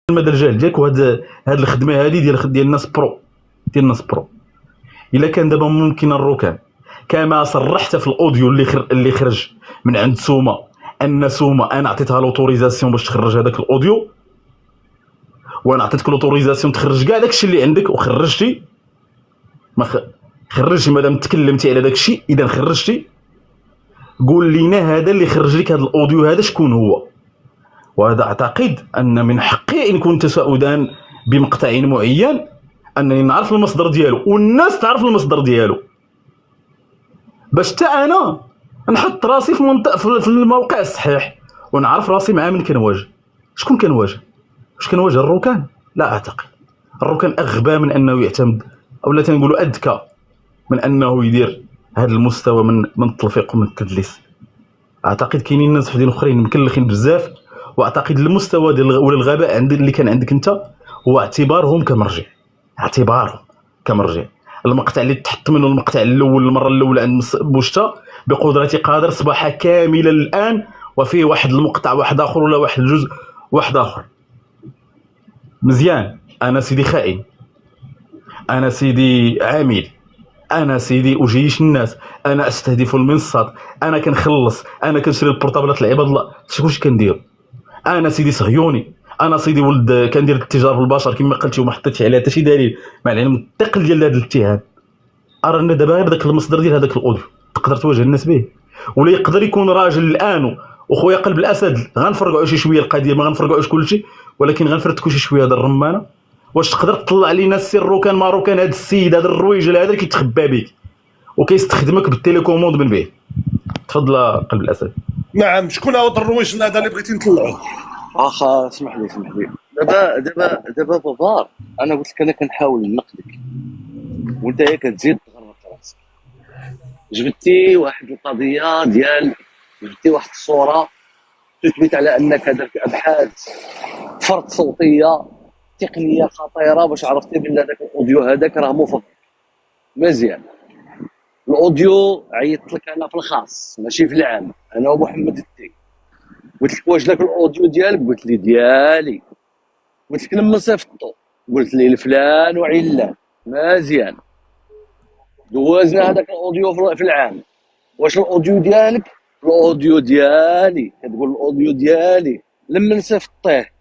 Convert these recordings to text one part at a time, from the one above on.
المدى الجاهل ديالك. وهاد الخدمه هذه ديال الناس برو، ديال الناس برو. الا كان دابا ممكن الركان كما صرحت في الاوديو اللي خرج من عند سوما، ان سوما انا عطيتها لوتوريزاسيون باش تخرج هذاك الاوديو، وانا عطيتك لوتوريزاسيون تخرج كاع داكشي اللي عندك وخرجتي. ما خرجتي مادام تكلمتي على داكشي، اذا خرجتي. قول لينا هذا اللي خرج لك هذا الاوديو هذا شكون هو. وهذا اعتقد ان من حقي ان كنت سأدان بمقطع معين انني نعرف المصدر ديالو والناس تعرف المصدر ديالو، باش حتى انا نحط راسي في الموقع الصحيح ونعرف راسي مع من كنواجه. شكون كنواجه؟ واش كنواجه الركان؟ لا اعتقد. الركان اغبى من انه يعتمد، اولا تنقولوا اذكى من انه يدير هذا المستوى من التلفيق ومن التدليس. اعتقد كاينين ناس وحدين اخرين مكلخين بزاف، واعتقد المستوى ديال ولا الغباء عند اللي كان عندك انت هو اعتبارهم كمرجع. المقطع اللي تحط منه المقطع الاول المره الاولى عند بوشتا بقدرتي قادر اصبح كاملا الان، وفيه واحد المقطع واحد اخر ولا واحد الجزء واحد اخر. مزيان. انا سيدي خائن، انا سيدي عامل، انا سيدي اجيش الناس، انا استهدف المنصات، انا كنخلص، انا كنشري البورطابلات العباد الله. شكونش كندير؟ انا سيدي صهيوني، انا سيدي ولد كندير التجاره بالبشر كما قلتي وما حطيتش عليها حتى شي دليل، مع العلم الثقل ديال هذا الاتهام. ارى ان دابا غير داك المصدر ديال هذاك الاوديو تقدر تواجه الناس به. ولا يقدر يكون راجل الان وخويا قلب الاسد غنفرقعوا شي شويه القضيه، ما غنفرقعوش كلشي، ولكن غنفرتكوا شي شويه هذا الرمانه. واش تقدر تطلع لينا السر كان ماروكان هذا السيد هذا الرويجل هذا اللي كيتخبى بك وكيستخدمك بالتليكوموند من بعيد؟ تفضل قلب الاسد. نعم. شكون هو الرويجل هذا اللي بغيتي نطلعوه؟ اخا اسمح لي دابا بابار، انا قلت لك انا كنحاول نقدك وانت هي كتزيد تغرط راسك. جبتي واحد القضيه ديال، جبتي واحد الصوره تثبت على انك درت ابحاث فرط صوتيه تقنيه خطيره باش عرفتي بان هذاك الاوديو هذاك راه مفبرك. مزيان. الاوديو عيطت لك انا في الخاص ماشي في العام، انا ومحمد التي. قلت لك واش داك الاوديو ديالك؟ قلت لي ديالي. قلت لك لما صيفطو قلت لي الفلان وعلان. مزيان. دوزنا هذاك الاوديو في العام. واش الاوديو ديالك؟ الاوديو ديالي. كتقول الاوديو ديالي. لما نصيفطيه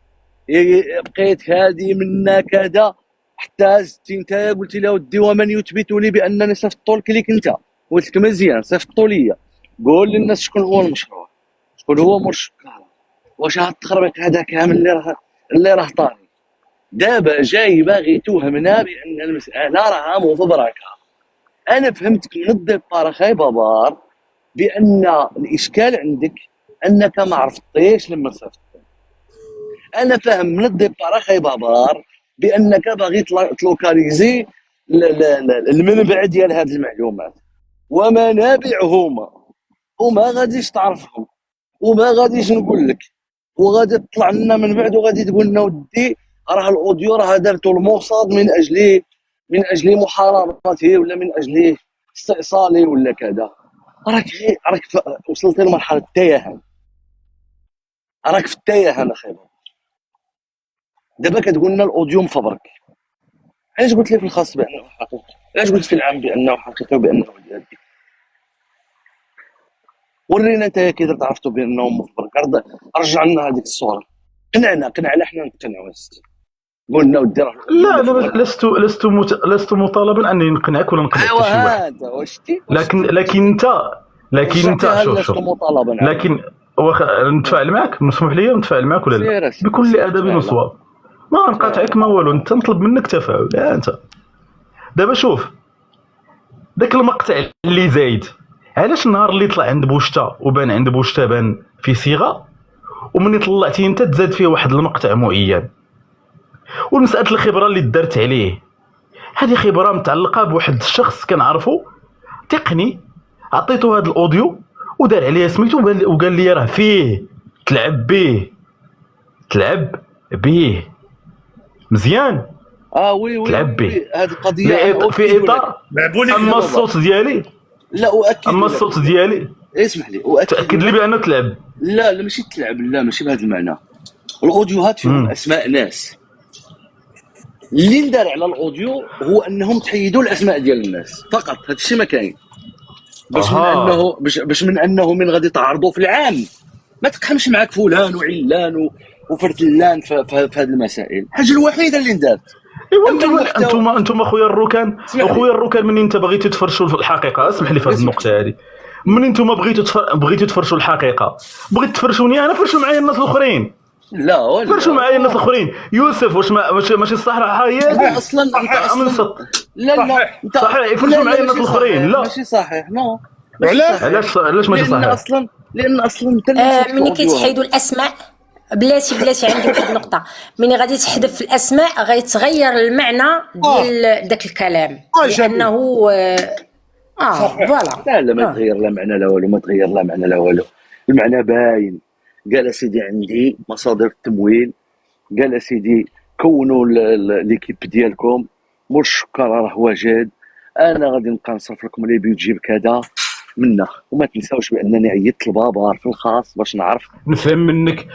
بقيت هادي منا كذا حتى زدتي انت قلت لي ودي ومن يثبت لي بانني صيفطو لك ليك انت. قلت لك مزيان صيفطو ليا. قول للناس شكون هو المشروع، شكون هو مرشد الكهرباء. واش هاد التخربيق هذا كامل اللي راه طاري دابا جاي باغي توهمنا بان المساله راها مفبركه. انا فهمتك من الديبار اخاي بابار بان الاشكال عندك انك ما عرفتيش لما صيفط. انا فاهم من الديبار اخاي بابار بانك باغي تلوكاليزي المنبع ديال هذه المعلومات ومنابعهما، وما غاديش تعرفهم وما غاديش نقول لك، وغادي تطلع لنا من بعد وغادي تقول لنا ودي راه الاوديو راه دارته الموصاد من اجل محاربته ولا من اجل استئصالي ولا كذا. راك وصلت لمرحله التيهان، راك في التيهان اخي. دابا كتقول لنا الاوديو مفبرك. علاش قلت لي في الخاص بانه حقيقي؟ علاش قلت في العام بانه حقيقي وبانه ديالي؟ ورينا انت كي درت عرفتوا بانه مفبرك. رجع لنا هذيك الصوره، قنعنا حنا نقتنعوا. قلنا ودي راه لا انا لست مطالبا اني نقنعك ولا نقنع ايوا شي واحد. هذا واش تي لكن انت شوف مطالبا. لكن نتفاعل معك، مسموح لي نتفاعل معك ولا لا؟ بكل ادب وصواب. ما نقاطعك ما والو، انت نطلب منك تفاعل. انت دابا شوف داك المقطع اللي زايد، علاش النهار اللي طلع عند بوشتا وبان عند بوشتا بان في صيغه، ومني طلعتي انت تزاد فيه واحد المقطع معين. والمساله الخبره اللي دارت عليه هذه خبره متعلقه بواحد الشخص كنعرفو تقني، عطيته هذا الاوديو ودار عليه سميتو وقال لي راه فيه تلعب به مزيان. وي تلعب به هذه القضيه في اطار. اما الصوت ديالي لا اؤكد، اما الصوت ديالي اسمح لي اؤكد تاكد لي بانه تلعب. لا ماشي تلعب، لا ماشي بهذا المعنى. الاوديوهات فيهم اسماء ناس. اللي ندار على الاوديو هو انهم تحيدوا الاسماء ديال الناس فقط. هذا الشيء ما كاين. باش من انه من غادي تعرضوا في العام ما تقحمش معاك فلان وعلان وفرتلان في هذه المسائل. الحاجه الوحيده اللي ندارت ايوا انتم اخويا الركان، اخويا الركان، منين انت بغيتوا تفرشوا في الحقيقه، اسمح لي في هذه النقطه هذه، منين انتم بغيتوا تفرشوا الحقيقه، بغيت تفرشوني انا، فرشوا معايا الناس الاخرين. لا ولا فرشوا معايا الناس الاخرين. يوسف واش ماشي الصحراء هي انت اصلا لا انت صحيح يفرشوا معايا الناس الاخرين. لا ماشي صحيح. نو علاش ماشي صحيح؟ لان اصلا انت ملي كيتحيدوا الاسماء بلاتي عندي واحد النقطه، ملي غادي تحذف الاسماء غيتغير المعنى ديال داك الكلام، لانه فوالا. لا ما تغير لا معنى لا والو، ما تغير لا معنى لا والو. المعنى باين. قال سيدي عندي مصادر التمويل، قال سيدي كونوا ليكيب ديالكم، مش الشكر راه واجد، انا غادي نبقى نصرف لكم لي بيدجي بكذا منه. وما تنساوش بانني عيطت لبابار في الخاص باش نعرف نفهم منك.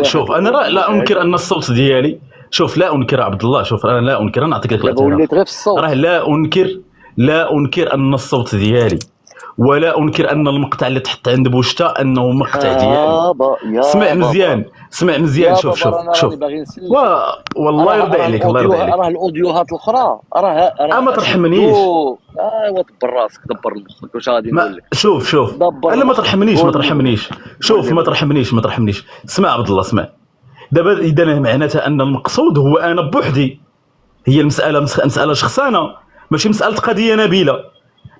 شوف انا لا انكر ان الصوت ديالي، شوف لا انكر عبد الله، شوف انا لا انكر، انا نعطيك وليت غير في الصوت، راه لا انكر ان الصوت ديالي، ولا انكر ان المقطع اللي تحط عند بوشتا انه مقطع ديالي. اسمع مزيان شوف والله يرضي عليك، الله يرضي عليك. راه الاوديوهات الاخرى راه ما ترحمنيش. ايوا دبر راسك، دبر مخك. واش غادي نقول لك؟ شوف انا ما ترحمنيش. شوف ما ترحمنيش. اسمع عبد الله، اسمع. دابا اذا معناتها ان المقصود هو انا بوحدي، هي المساله مساله شخصانه، ماشي مساله قضيه نبيله،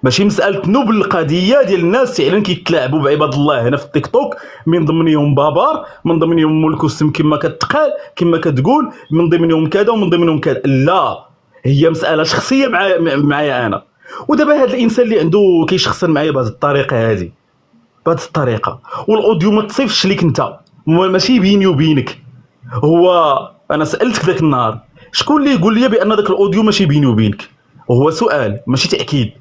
ماشي مساله نبل القضيه ديال الناس فعلا كيتلاعبوا بعباد الله هنا في التيك توك، من ضمنهم بابار، من ضمنهم ملك السم كما كتقال كما كتقول، من ضمنهم كذا ومن ضمنهم كذا. لا، هي مساله شخصيه معايا انا. ودابا هذا الانسان اللي عنده كيشخصن معايا بهذه الطريقه هذه، بهذه الطريقه، والاوديو ما تصيفش ليك انت، ماشي بيني وبينك. هو انا سالتك ذاك النهار شكون اللي يقول لي بان ذاك الاوديو ماشي بيني وبينك؟ هو سؤال ماشي تاكيد.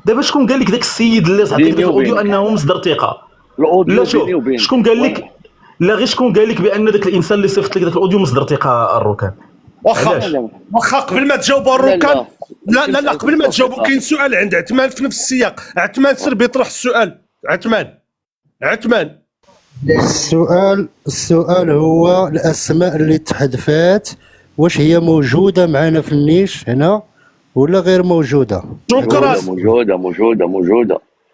دابا شكون قال لك ذاك السيد اللي عطيك ذاك الاوديو انه مصدر ثقه؟ لا شوف، شكون قال لك؟ لا غير شكون قال لك بان ذاك الانسان اللي صيفط لك ذاك الاوديو مصدر ثقه الركان؟ واخا قبل ما تجاوبوا الركان، لا قبل ما تجاوبوا كاين سؤال عند عثمان في نفس السياق. عثمان سير بيطرح السؤال. عثمان السؤال هو الاسماء اللي تحذفات واش هي موجوده معنا في النيش هنا ولا غير موجوده؟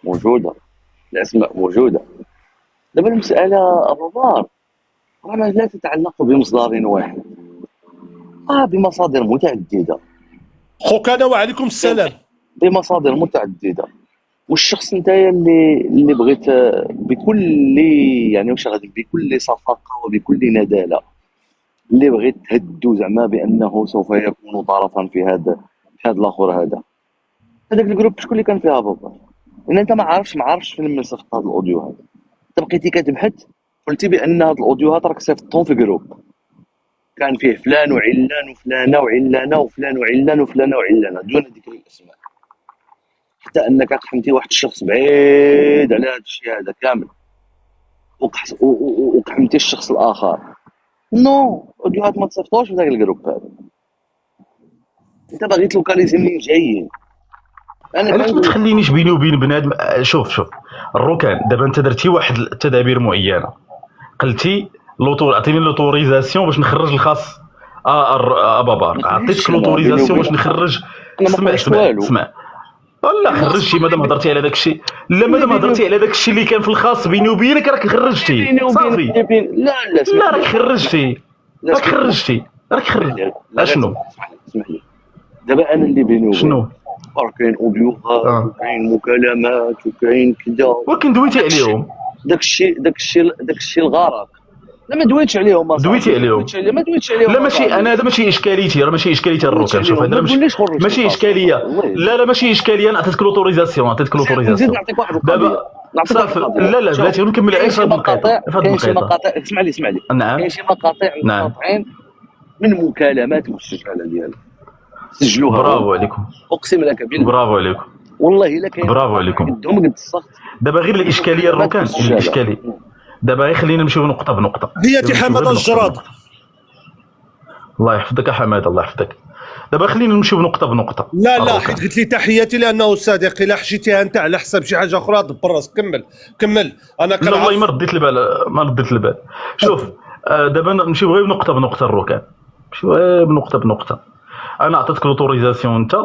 موجوده. الاسماء موجوده. دابا المساله ابو بار راه لا تتعلق بمصدر واحد، بمصادر متعدده. خوك انا وعليكم السلام. بمصادر متعدده. والشخص نتايا اللي بغيت بكل يعني واش غادي بكل صفاقه وبكل نداله اللي بغيت تهدو زعما بانه سوف يكون طرفا في هذا الاخر هذاك الجروب. شكون اللي كان فيها بابا؟ ان انت ما عارفش فين من صيفط هذا الاوديو هذا. انت بقيتي كتبحث، قلتي بان هذا الاوديوهات راك صيفطتهم في جروب كان فيه فلان وعلان وفلانه وعلانه وفلان وعلان وفلانه وعلانه دون ذكر الاسماء، حتى انك قحمتي واحد الشخص بعيد على هذا الشيء هذا كامل، وقحمتي الشخص الاخر. اوديوهات ما تصيفطوش في ذاك الجروب هذا. انت باغي تلوكاليزي منين جايين. علاش ما تخلينيش بيني وبين بنادم؟ شوف الركان، دابا انت درتي واحد التدابير معينه، قلتي عطيني لوتوريزاسيون باش نخرج الخاص بابار، عطيتك لوتوريزاسيون باش نخرج. اسمع والله خرجتي مادام هضرتي على داك الشيء. لا مادام هضرتي على داك الشيء اللي كان في الخاص بيني وبينك راك خرجتي صافي. لا راك خرجتي راك خرجتي. اشنو؟ اسمح لي دابا انا اللي بيني وبينك شنو؟ كاين اوديوهات وكاين مكالمات وكاين كذا، ولكن دويتي عليهم. داك الشيء الغرق. لا ما دويتش عليهم. دويتي عليهم. ما دويتش عليهم. لا ماشي انا هذا ماشي اشكاليتي، راه ماشي اشكاليه الركان. شوف هذا ماشي اشكاليه. لا ماشي اشكاليه. انا عطيتك لوتوريزاسيون. نزيد نعطيك واحد دابا صافي. لا بلاتي نكمل عيش هذا المقاطع. كاين شي مقاطع اسمع لي نعم. كاين شي مقاطع مقاطعين من مكالمات مسجله ديالو سجلوها. برافو عليكم. اقسم لك بالله. برافو عليكم والله الا كاين. برافو عليكم. قدهم قد الصخت. دابا غير الاشكاليه الركان، دابا غير خلينا نمشيو نقطه بنقطه. هي حماده الجراد. الله يحفظك يا حماده، الله يحفظك. دابا خلينا نمشيو نقطه بنقطه. لا حيت قلت لي تحياتي لانه صديقي، الا حشيتيها انت على حساب شي حاجه اخرى دبر راسك. كمل انا لا والله ما رديت البال. شوف دابا نمشيو غير نقطه بنقطه الركان، نمشيو غير بنقطه بنقطه. انا عطيتك لوتوريزاسيون انت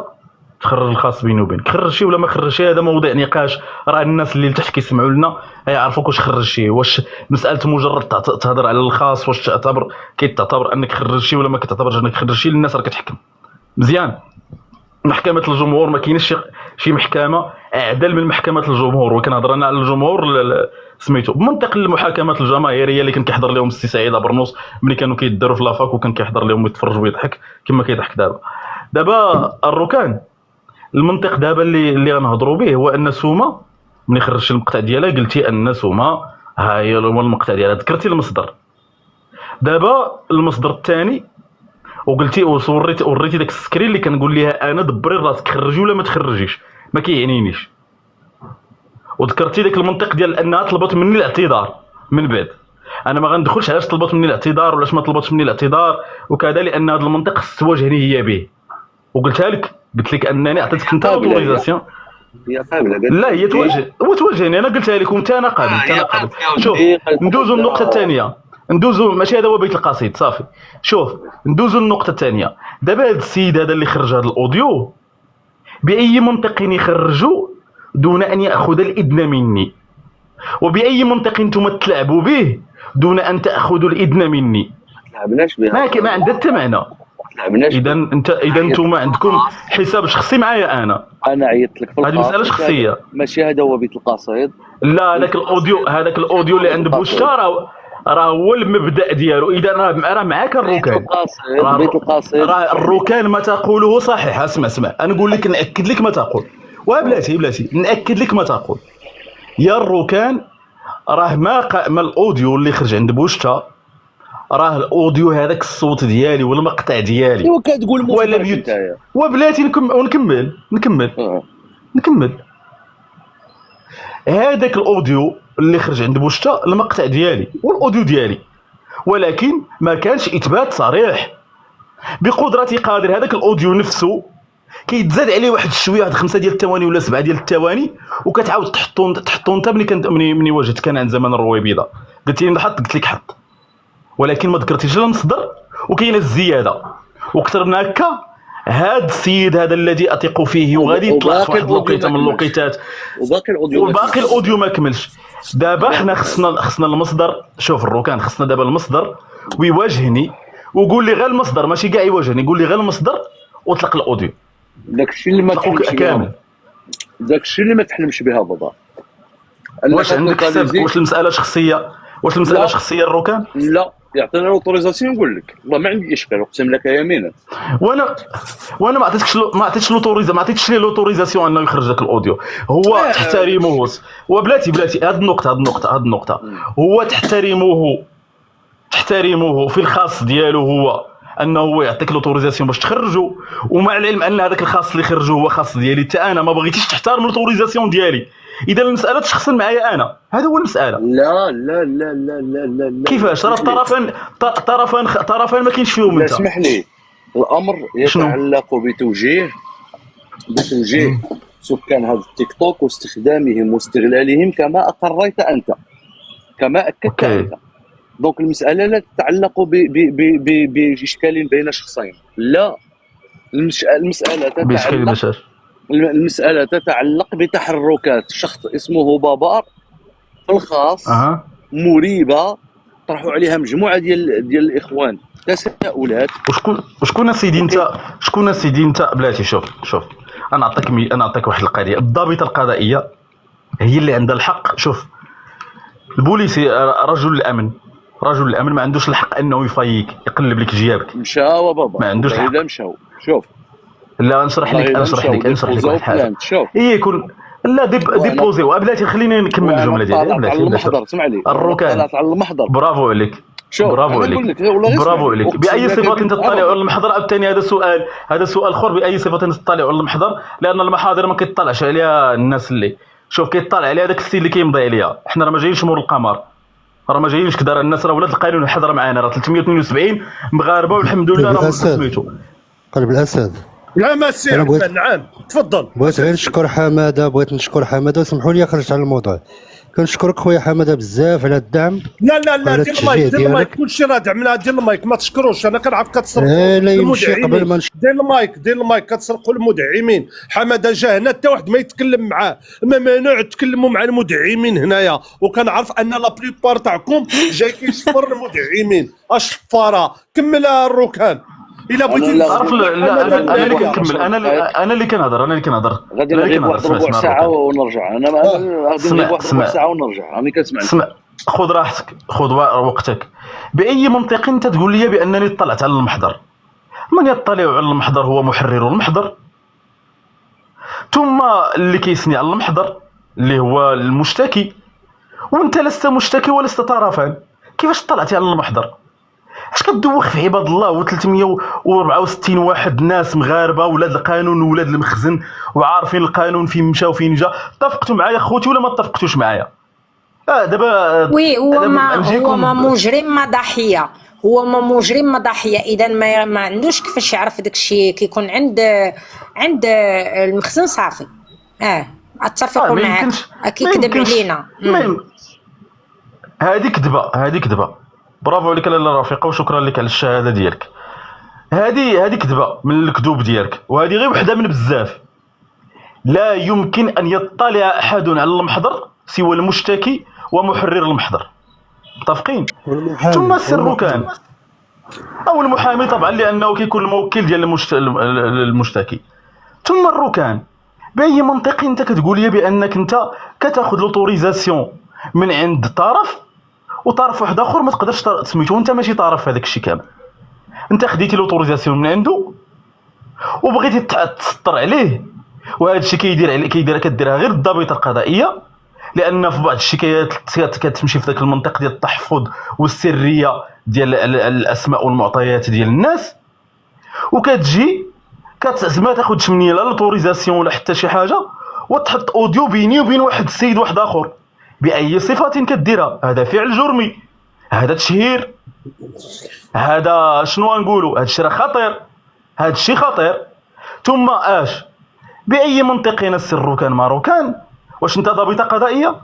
تخرج الخاص بيني وبينك، خرجتي ولا ما خرجتي هذا موضوع نقاش. راه الناس اللي تحت كيسمعوا لنا يعرفوك واش خرجتي، واش مساله مجرد تهضر على الخاص واش تعتبر انك خرجتي ولا ما كتعتبرش انك خرجتي. الناس راه كتحكم مزيان. محكمه الجمهور ما كاينش شي محكمه اعدل من محكمه الجمهور، وكنهضر انا على الجمهور سميتو بمنطق المحاكمات الجماهيريه اللي كان كيحضر لهم السي سعيد برنوس ملي كانوا كيداروا في لافاك، وكان كيحضر لهم يتفرج ويضحك كما كيضحك دابا الركان. المنطق دابا اللي غنهضروا به هو ان سوما ملي خرجتي المقطع ديالها قلتي ان سوما ها هي المقطع ديالها، ذكرتي المصدر. دابا المصدر الثاني وقلتي وريتي داك السكرين اللي كنقول ليها انا دبري راسك خرجي ولا ما تخرجيش ما كيعنينيش، وذكرتي داك المنطق ديال انها طلبت مني الاعتذار. من بعد انا ما غندخلش علاش طلبت مني الاعتذار ولاش ما طلبتش مني الاعتذار وكذا، لان هذا المنطق تواجهني هي به وقلتها لك. قلت لك انني عطيتك انت اوتوريزاسيون. هي قابله. لا هي تواجهني انا قلتها لك وانت انا قابل. شوف ندوزو النقطه الثانيه، ماشي هذا هو بيت القصيد صافي. شوف ندوزو النقطه الثانيه. دابا هذا السيد هذا اللي خرج هذا الاوديو باي منطق يخرجوا دون ان ياخذ الاذن مني، وباي منطق انتم تلعبوا به دون ان تاخذوا الاذن مني؟ لعبناش بها ما عندها حتى معنى. اذا انتم عندكم حساب شخصي معايا انا عيطت لك في هذه مساله شخصيه. ماشي هذا هو بيت القصيد. لا هذاك الاوديو اللي عند بوشتا راه هو المبدا ديالو. اذا راه معاك الركان. بيت القصيد راه الركان ما تقوله صحيح. اسمع انا نقول لك ناكد لك ما تقول. وبلاتي ناكد لك ما تقول يا الركان. راه ما الاوديو اللي خرج عند بوشتا راه الاوديو هذاك الصوت ديالي والمقطع ديالي وكتقول ولا نتايا وبلاتي نكمل. هذاك الاوديو اللي خرج عند بوشتا المقطع ديالي والاوديو ديالي، ولكن ما كانش اثبات صريح. بقدرتي قادر هذاك الاوديو نفسه كيتزاد عليه واحد شويه، واحد 5 ديال الثواني ولا 7 ديال الثواني، وكتعاود تحطو انت ملي واجهت كان عند زمان الرويبيضه قلت لي نحط، قلت لك حط، ولكن ما ذكرتيش لا المصدر. وكاينه الزياده واكثر من هكا. هذا السيد هذا الذي اثق فيه وغادي يطلع في واحد الوقيته من الوقيتات وباقي الاوديو ما كملش. دابا حنا خصنا المصدر. شوف الركان خصنا دابا المصدر ويواجهني ويقول لي غير المصدر، ماشي كاع يواجهني، يقول لي غير المصدر واطلق الاوديو. داكشي اللي ما تحلمش كامل، داكشي اللي ما تحلمش بها بابا. واش عندك حساب؟ واش المساله شخصيه؟ شخصيه الركان؟ لا يعطينا الاوتوريزاسيون نقول لك والله ما عندي اشكال، اقسم لك يمينا. وانا ما عطيتش ليه لوتوريزاسيون انه يخرج لك الاوديو. هو تحترمه. وبلاتي هاد النقطه هو تحترمه في الخاص ديالو، هو انه هو يعطيك لوتوريزاسيون باش تخرجوا، ومع العلم ان هذاك الخاص اللي خرجه هو خاص ديالي حتى انا ما بغيتيش تحترم لوتوريزاسيون ديالي. اذا المساله تشخصن معايا انا، هذا هو المساله. لا لا لا لا لا لا, لا. كيفاش؟ راه طرفان ما كاينش فيهم انت. اسمح لي، الامر يتعلق بتوجيه سكان هذا التيك توك واستخدامهم واستغلالهم كما اقريت انت، كما اكدت انت. دونك المساله لا تتعلق باشكال بين شخصين، لا. المساله تتعلق بتحركات شخص اسمه بابار في الخاص. مريبه طرحوا عليها مجموعه ديال الاخوان تساؤلات. وشكون سيدي انت بلاتي. شوف انا اعطيك واحد القضيه. الضابطه القضائيه هي اللي عندها الحق. شوف البوليسي رجل الامن ما عندوش الحق انه يفايك يقلب لك جيابك. مشاو بابا ما عندوش الحق. مشاو. شوف لا نشرح لك واحد الحاجه. يكون لا ديبوزيو. بلاتي خليني نكمل الجمله ديالي. على المحضر اسمع لي، الركان على المحضر. برافو عليك. باي صفه انت تطلع على المحضر؟ الثاني هذا سؤال اخر. باي صفه تطلع على المحضر؟ لان المحاضر ما كيطلعش عليها الناس اللي شوف كيطلع عليها داك السيد اللي كيمضي عليها. حنا راه ما جايينش مور القمر، راه ما جايينش كدار الناس، راه ولاد القانون حضر معانا، راه 372 مغاربه والحمد لله راه سميتو قلب الاسد. لا ما سي أنا بغيت- عثمان، نعم تفضل. بغيت غير نشكر حماده، بغيت نشكر حماده، وسمحوا لي خرجت على الموضوع. كنشكرك خويا حماده بزاف على الدعم. لا لا لا، على دير التشجيع المايك، دير المايك، ديالك. كلشي راه دعمنا، دير المايك، ما تشكروش، انا كنعرف كتسرقوا لا يمشي قبل ما دير المايك، دير المايك، كتسرقوا المدعمين. حماده جا هنا حتى واحد ما يتكلم معاه، ما مانع تكلموا مع المدعمين هنايا، وكنعرف ان لا بليبار تاعكم جاي كيشفر المدعمين. الشفاره كمل الركان الا بغيتي لا، عرف لا انا اللي كنكمل، انا اللي كنهضر غادي نغيب واحد ربع ساعه ونرجع. انا غادي نغيب واحد ربع ساعه ونرجع، راني كنسمع. اسمع، خذ راحتك، خذ وقتك. باي منطق انت تقول لي بانني اطلعت على المحضر؟ من يطلع على المحضر هو محرر المحضر، ثم اللي كيسني على المحضر اللي هو المشتكي، وانت لست مشتكي ولست طرفا. كيفاش طلعتي على المحضر؟ اش كدوخ في عباد الله و364 واحد ناس مغاربه ولاد القانون ولاد المخزن وعارفين القانون فين مشى وفين جا؟ اتفقتوا معايا خوتي ولا ما اتفقتوش معايا؟ دابا وي هو ما مجرم ما ضحيه، هو ما مجرم ما ضحيه، اذا ما عندوش كيفاش يعرف داك الشيء كيكون عند المخزن صافي. اتفقوا معاك، كيكذب علينا. هذه كذبه. برافو عليك لاله رفيقه، وشكرا لك على الشهاده ديالك. هذه كذبه من الكذوب ديالك، وهذه غير وحده من بزاف. لا يمكن ان يطلع احد على المحضر سوى المشتكي ومحرر المحضر، متفقين؟ ثم السر كان او المحامي طبعا لانه كيكون الموكل ديال المشتكي، ثم الركان. باي منطق انت كتقول لي بانك انت كتاخذ لوتوريزاسيون من عند طرف وطرف واحد اخر ما تقدرش سميتو، انت ماشي طرف في هذاك الشيء كامل، انت خديتي لوتوريزاسيون من عنده وبغيتي تسطر عليه، وهذا الشيء كديرها غير الضابطه القضائيه، لان في بعض الشكايات كتمشي في ذاك المنطق ديال التحفظ والسريه ديال الاسماء والمعطيات ديال الناس، وكتجي ما تاخذش مني لا لوتوريزاسيون ولا حتى شي حاجه، وتحط اوديو بيني وبين واحد السيد واحد اخر. باي صفه كديرها؟ هذا فعل جرمي، هذا تشهير، هذا شنو نقولوا، هذا الشيء خطير، هذا الشيء خطير. ثم باي منطق السر كان ماروكان؟ واش انت ضابطه قضائيه؟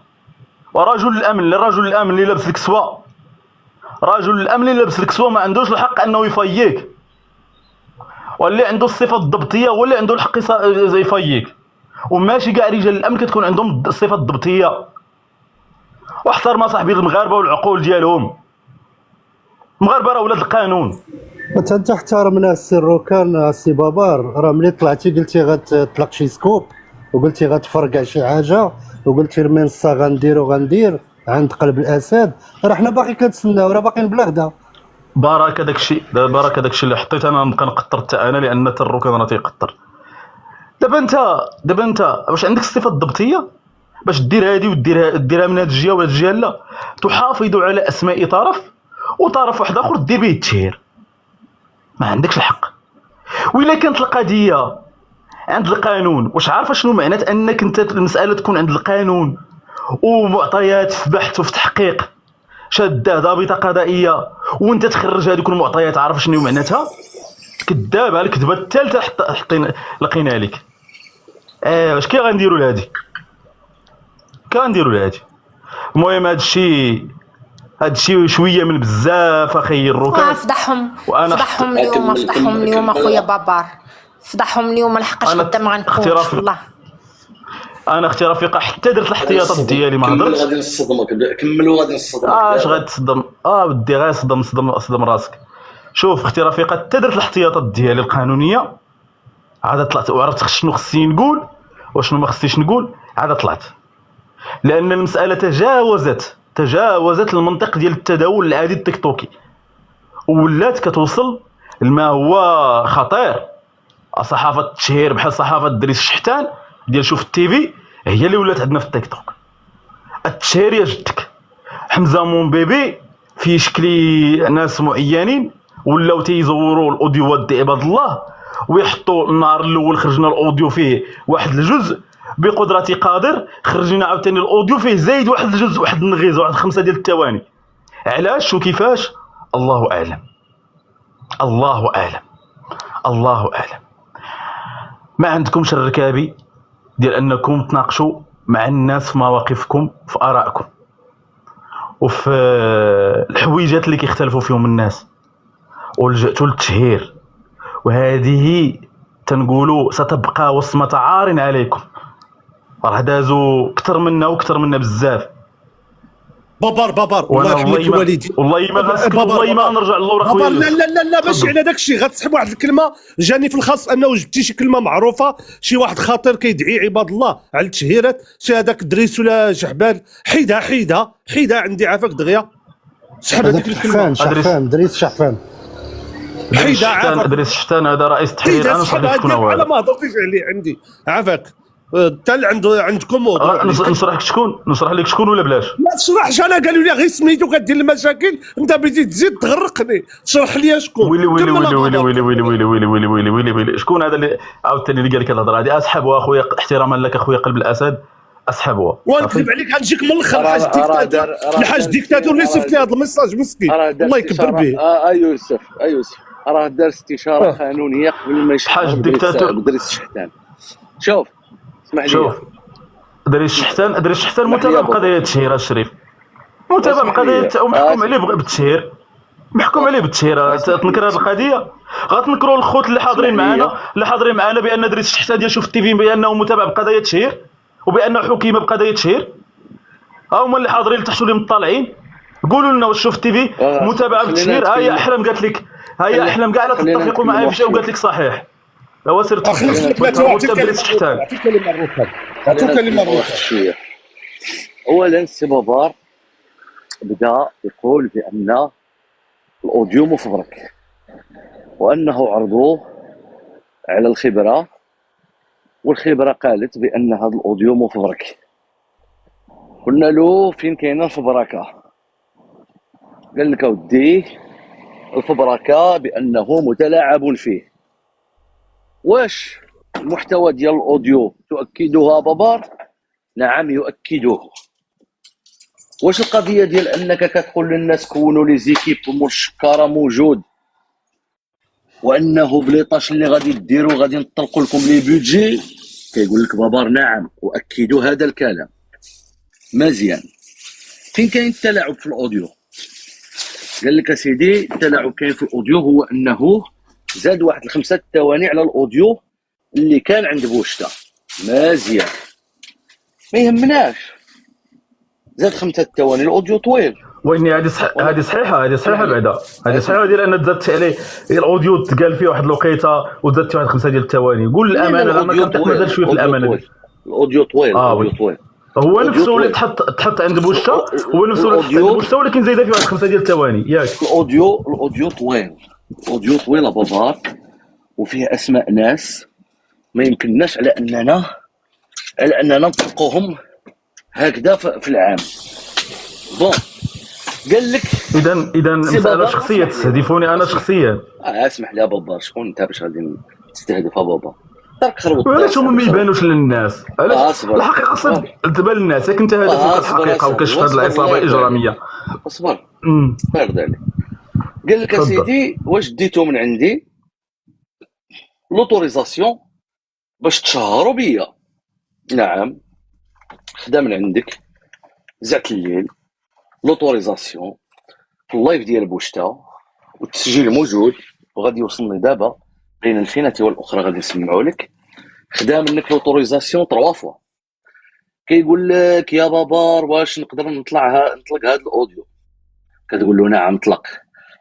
ورجل الامن اللي لابس الكسوه، رجل الامن اللي لابس الكسوه ما عندوش الحق انه يفيك، واللي عنده الصفه الضبطيه هو اللي عنده الحق يفيك، وماشي كاع رجال الامن كتكون عندهم الصفه الضبطيه. واحترم صاحبي المغاربه والعقول ديالهم، المغاربه راه ولاد القانون. انت احترمنا السر كان السي بابار، راه ملي طلعتي قلتي غتطلق شي سكوب وقلتي غتفرقع شي حاجه وقلتي المنصه غندير عند قلب الاسد، راه حنا باقي كنتسناو، راه باقيين بلا غدا. بارك داكشي اللي حطيت انا، نبقى نقطر حتى انا لان الركن راه تيقطر. دابا انت واش عندك الصفه الضبطيه باش دير هذه وديرها من هذه الجهه ولا الجهه؟ لا، تحافظ على اسماء طرف وطرف واحد اخر دير به التشهير، ما عندكش الحق. وإلا كانت القضيه عند القانون، واش عارفه شنو معنات انك انت المساله تكون عند القانون ومعطيات في بحث وفي تحقيق شاده ضابطه قضائيه وانت تخرج هذوك المعطيات؟ عارف شنو معناتها؟ كذاب. الكذبه الثالثه حطينا لقينا لك. واش كي غنديروا لهادي؟ المهم هادشي شويه من بزاف اخي الركان. فضحهم اليوم اخويا بابار، فضحهم اليوم، لحقاش قدام غنكونش والله. انا اختي رفيقه حتى درت الاحتياطات ديالي ما هضرتش. غادي نصدمك، كملوا غادي نصدمك. اش غتصدم؟ ودي غير صدم راسك. شوف اختي رفيقه، حتى درت الاحتياطات ديالي القانونيه، عاد طلعت وعرفت شنو خصني نقول وشنو ما خصنيش نقول، عاد طلعت، لان المساله تجاوزت المنطق ديال التداول العادي التيكتوكي، ولات كتوصل لما هو خطير. صحافه التشهير بحال صحافه دريس الشحتان ديال شوف التيفي هي اللي ولات عندنا في التيكتوك. التشهير يا جدك، حمزه مون بيبي في شكل ناس معينين ولاو تيزوروا الاوديوات ديال عباد الله ويحطوا النهار الاول خرجنا الاوديو فيه واحد الجزء بقدرة قادر، خرجنا عاوتاني الاوديو فيه زايد واحد الجزء، واحد النغيز، واحد 5 ديال الثواني. علاش وكيفاش الله اعلم، الله اعلم، الله اعلم. ما عندكمش الركابي ديال انكم تناقشوا مع الناس في مواقفكم، في ارائكم، وفي الحويجات اللي كيختلفوا فيهم الناس، ولجأتوا للتشهير، وهذه تنقولوا ستبقى وصمة عار عليكم. راه دازوا اكثر منا بزاف. بابار وانا الله يحميك والدي، والله ما غنسكت، والله ما غنرجع للور بابار. اخويا. لا ماشي على داك الشيء. غتسحب واحد الكلمه جاني في الخاص انه جبتي شي كلمه معروفه، شي واحد خاطر كيدعي عباد الله على التشهيرات، شي هذاك دريس ولا شحبان، حيدها عندي عافاك دغيا. سحب هذيك الكلمه. شحفان دريس شحفان. دريس عافاك. دريس شحتان هذا رئيس التحرير. انا نصح لك شكون هو على هذا. ما هضرتيش عليه عندي عافاك. حتى عندكم موضوع. نشرح لك شكون ولا بلاش؟ ما تشرحش، انا قالوا لي غير سميتو كدير المشاكل، انت بديت تزيد تغرقني. شرح لي شكون. ويلي شكون هذا اللي عاوتاني اللي قال لك الهضره هذه؟ اسحبوا اخويا، احتراما لك اخويا قلب الاسد، اسحبوا. ونكذب عليك غنجيك من الاخر. الحاج ديكتاتور اللي صيفط لي هذا الميساج مسكين الله يكبر به. يوسف راه دار استشاره قانونيه قبل ما يشحن حاج الديكتاتور دريس الشحتان. شوف اسمح لي، شوف دريس الشحتان متابع بقضيه التشهير الشريف، متابع بقضيه ومحكوم عليه بالتشهير، محكوم عليه بالتشهير. تنكر هذه القضيه، غتنكروا الخوت اللي حاضرين معنا بان دريس الشحتان يشوف التي في بانه متابع بقضيه التشهير، وبانه حكم بقضيه التشهير. ها هما اللي حاضرين تحت اللي مطالعين، قولوا لنا واش شوف التي في متابعه بالتشهير. هيا احلام قالت لك، هيا احلام كاع لا تتفقوا معايا في شيء وقالت لك صحيح. هو سير دريس الشحتان. اولا السي بابار بدا يقول بان الاوديو مفبرك، وانه عرضوه على الخبره، والخبره قالت بان هذا الاوديو مفبرك. قلنا له فين كاينه الفبركه؟ قال لك اودي الفبركه بانه متلاعب فيه. واش المحتوى ديال الاوديو تؤكدها بابار؟ نعم يؤكده. واش القضيه ديال انك كتقول للناس كونوا لي زيكيب والشكاره موجود، وانه بليطاش اللي غادي ديروا غادي نطلقوا لكم لي بودجي؟ كيقول لك بابار نعم اؤكد هذا الكلام. مزيان. فين كاين التلاعب في الاوديو؟ قال لك اسيدي التلاعب كاين في الاوديو هو انه زاد واحد 5 ثواني على الاوديو اللي كان عند بوشتا. مزيان، ما يهمناش، زاد 5 ثواني، الاوديو طويل. واني هذه صحيحه بعدا، هذه صحيحه ديال ان تزادت عليه الاوديو تقال فيه واحد الوقيته وزادت واحد 5 ديال الثواني. قول الامانه انا كنطيح مازال شويه في الامانه. الاوديو طويل. الاوديو طويل. هو نفسه اللي تحط عند بوشتا، هو نفسه اللي تحط عند بوشتا، ولكن زايده فيه واحد 5 ديال الثواني ياك. الاوديو طويل. الاوديو طويل بابار، وفيه اسماء ناس ما يمكنناش على اننا نطلقوهم هكذا في العام. بون قال لك اذا مساله شخصيه تستهدفوني انا شخصيا. اسمح لي يا بابا، شكون انت باش غادي تستهدف بابا؟ دارك خربط. علاش هما ما يبانوش للناس؟ علاش الحقيقه خصها تبان للناس؟ ياك انت هدفك الحقيقه وكشف هذه العصابه الاجراميه. اصبر فرد عليك. قال لك اسيدي واش ديتو من عندي لوتوريزاسيون باش تشهروا بيا؟ نعم، خدا من عندك زعت الليل لوتوريزاسيون في اللايف ديال بوشتا، والتسجيل موجود وغادي يوصلني دابا بين الفينة والاخرى غادي نسمعوا لك. خدا منك لوتوريزاسيون 3 فوا. كيقول لك يا بابار واش نقدر نطلق هذا الاوديو؟ كتقول له نعم نطلق.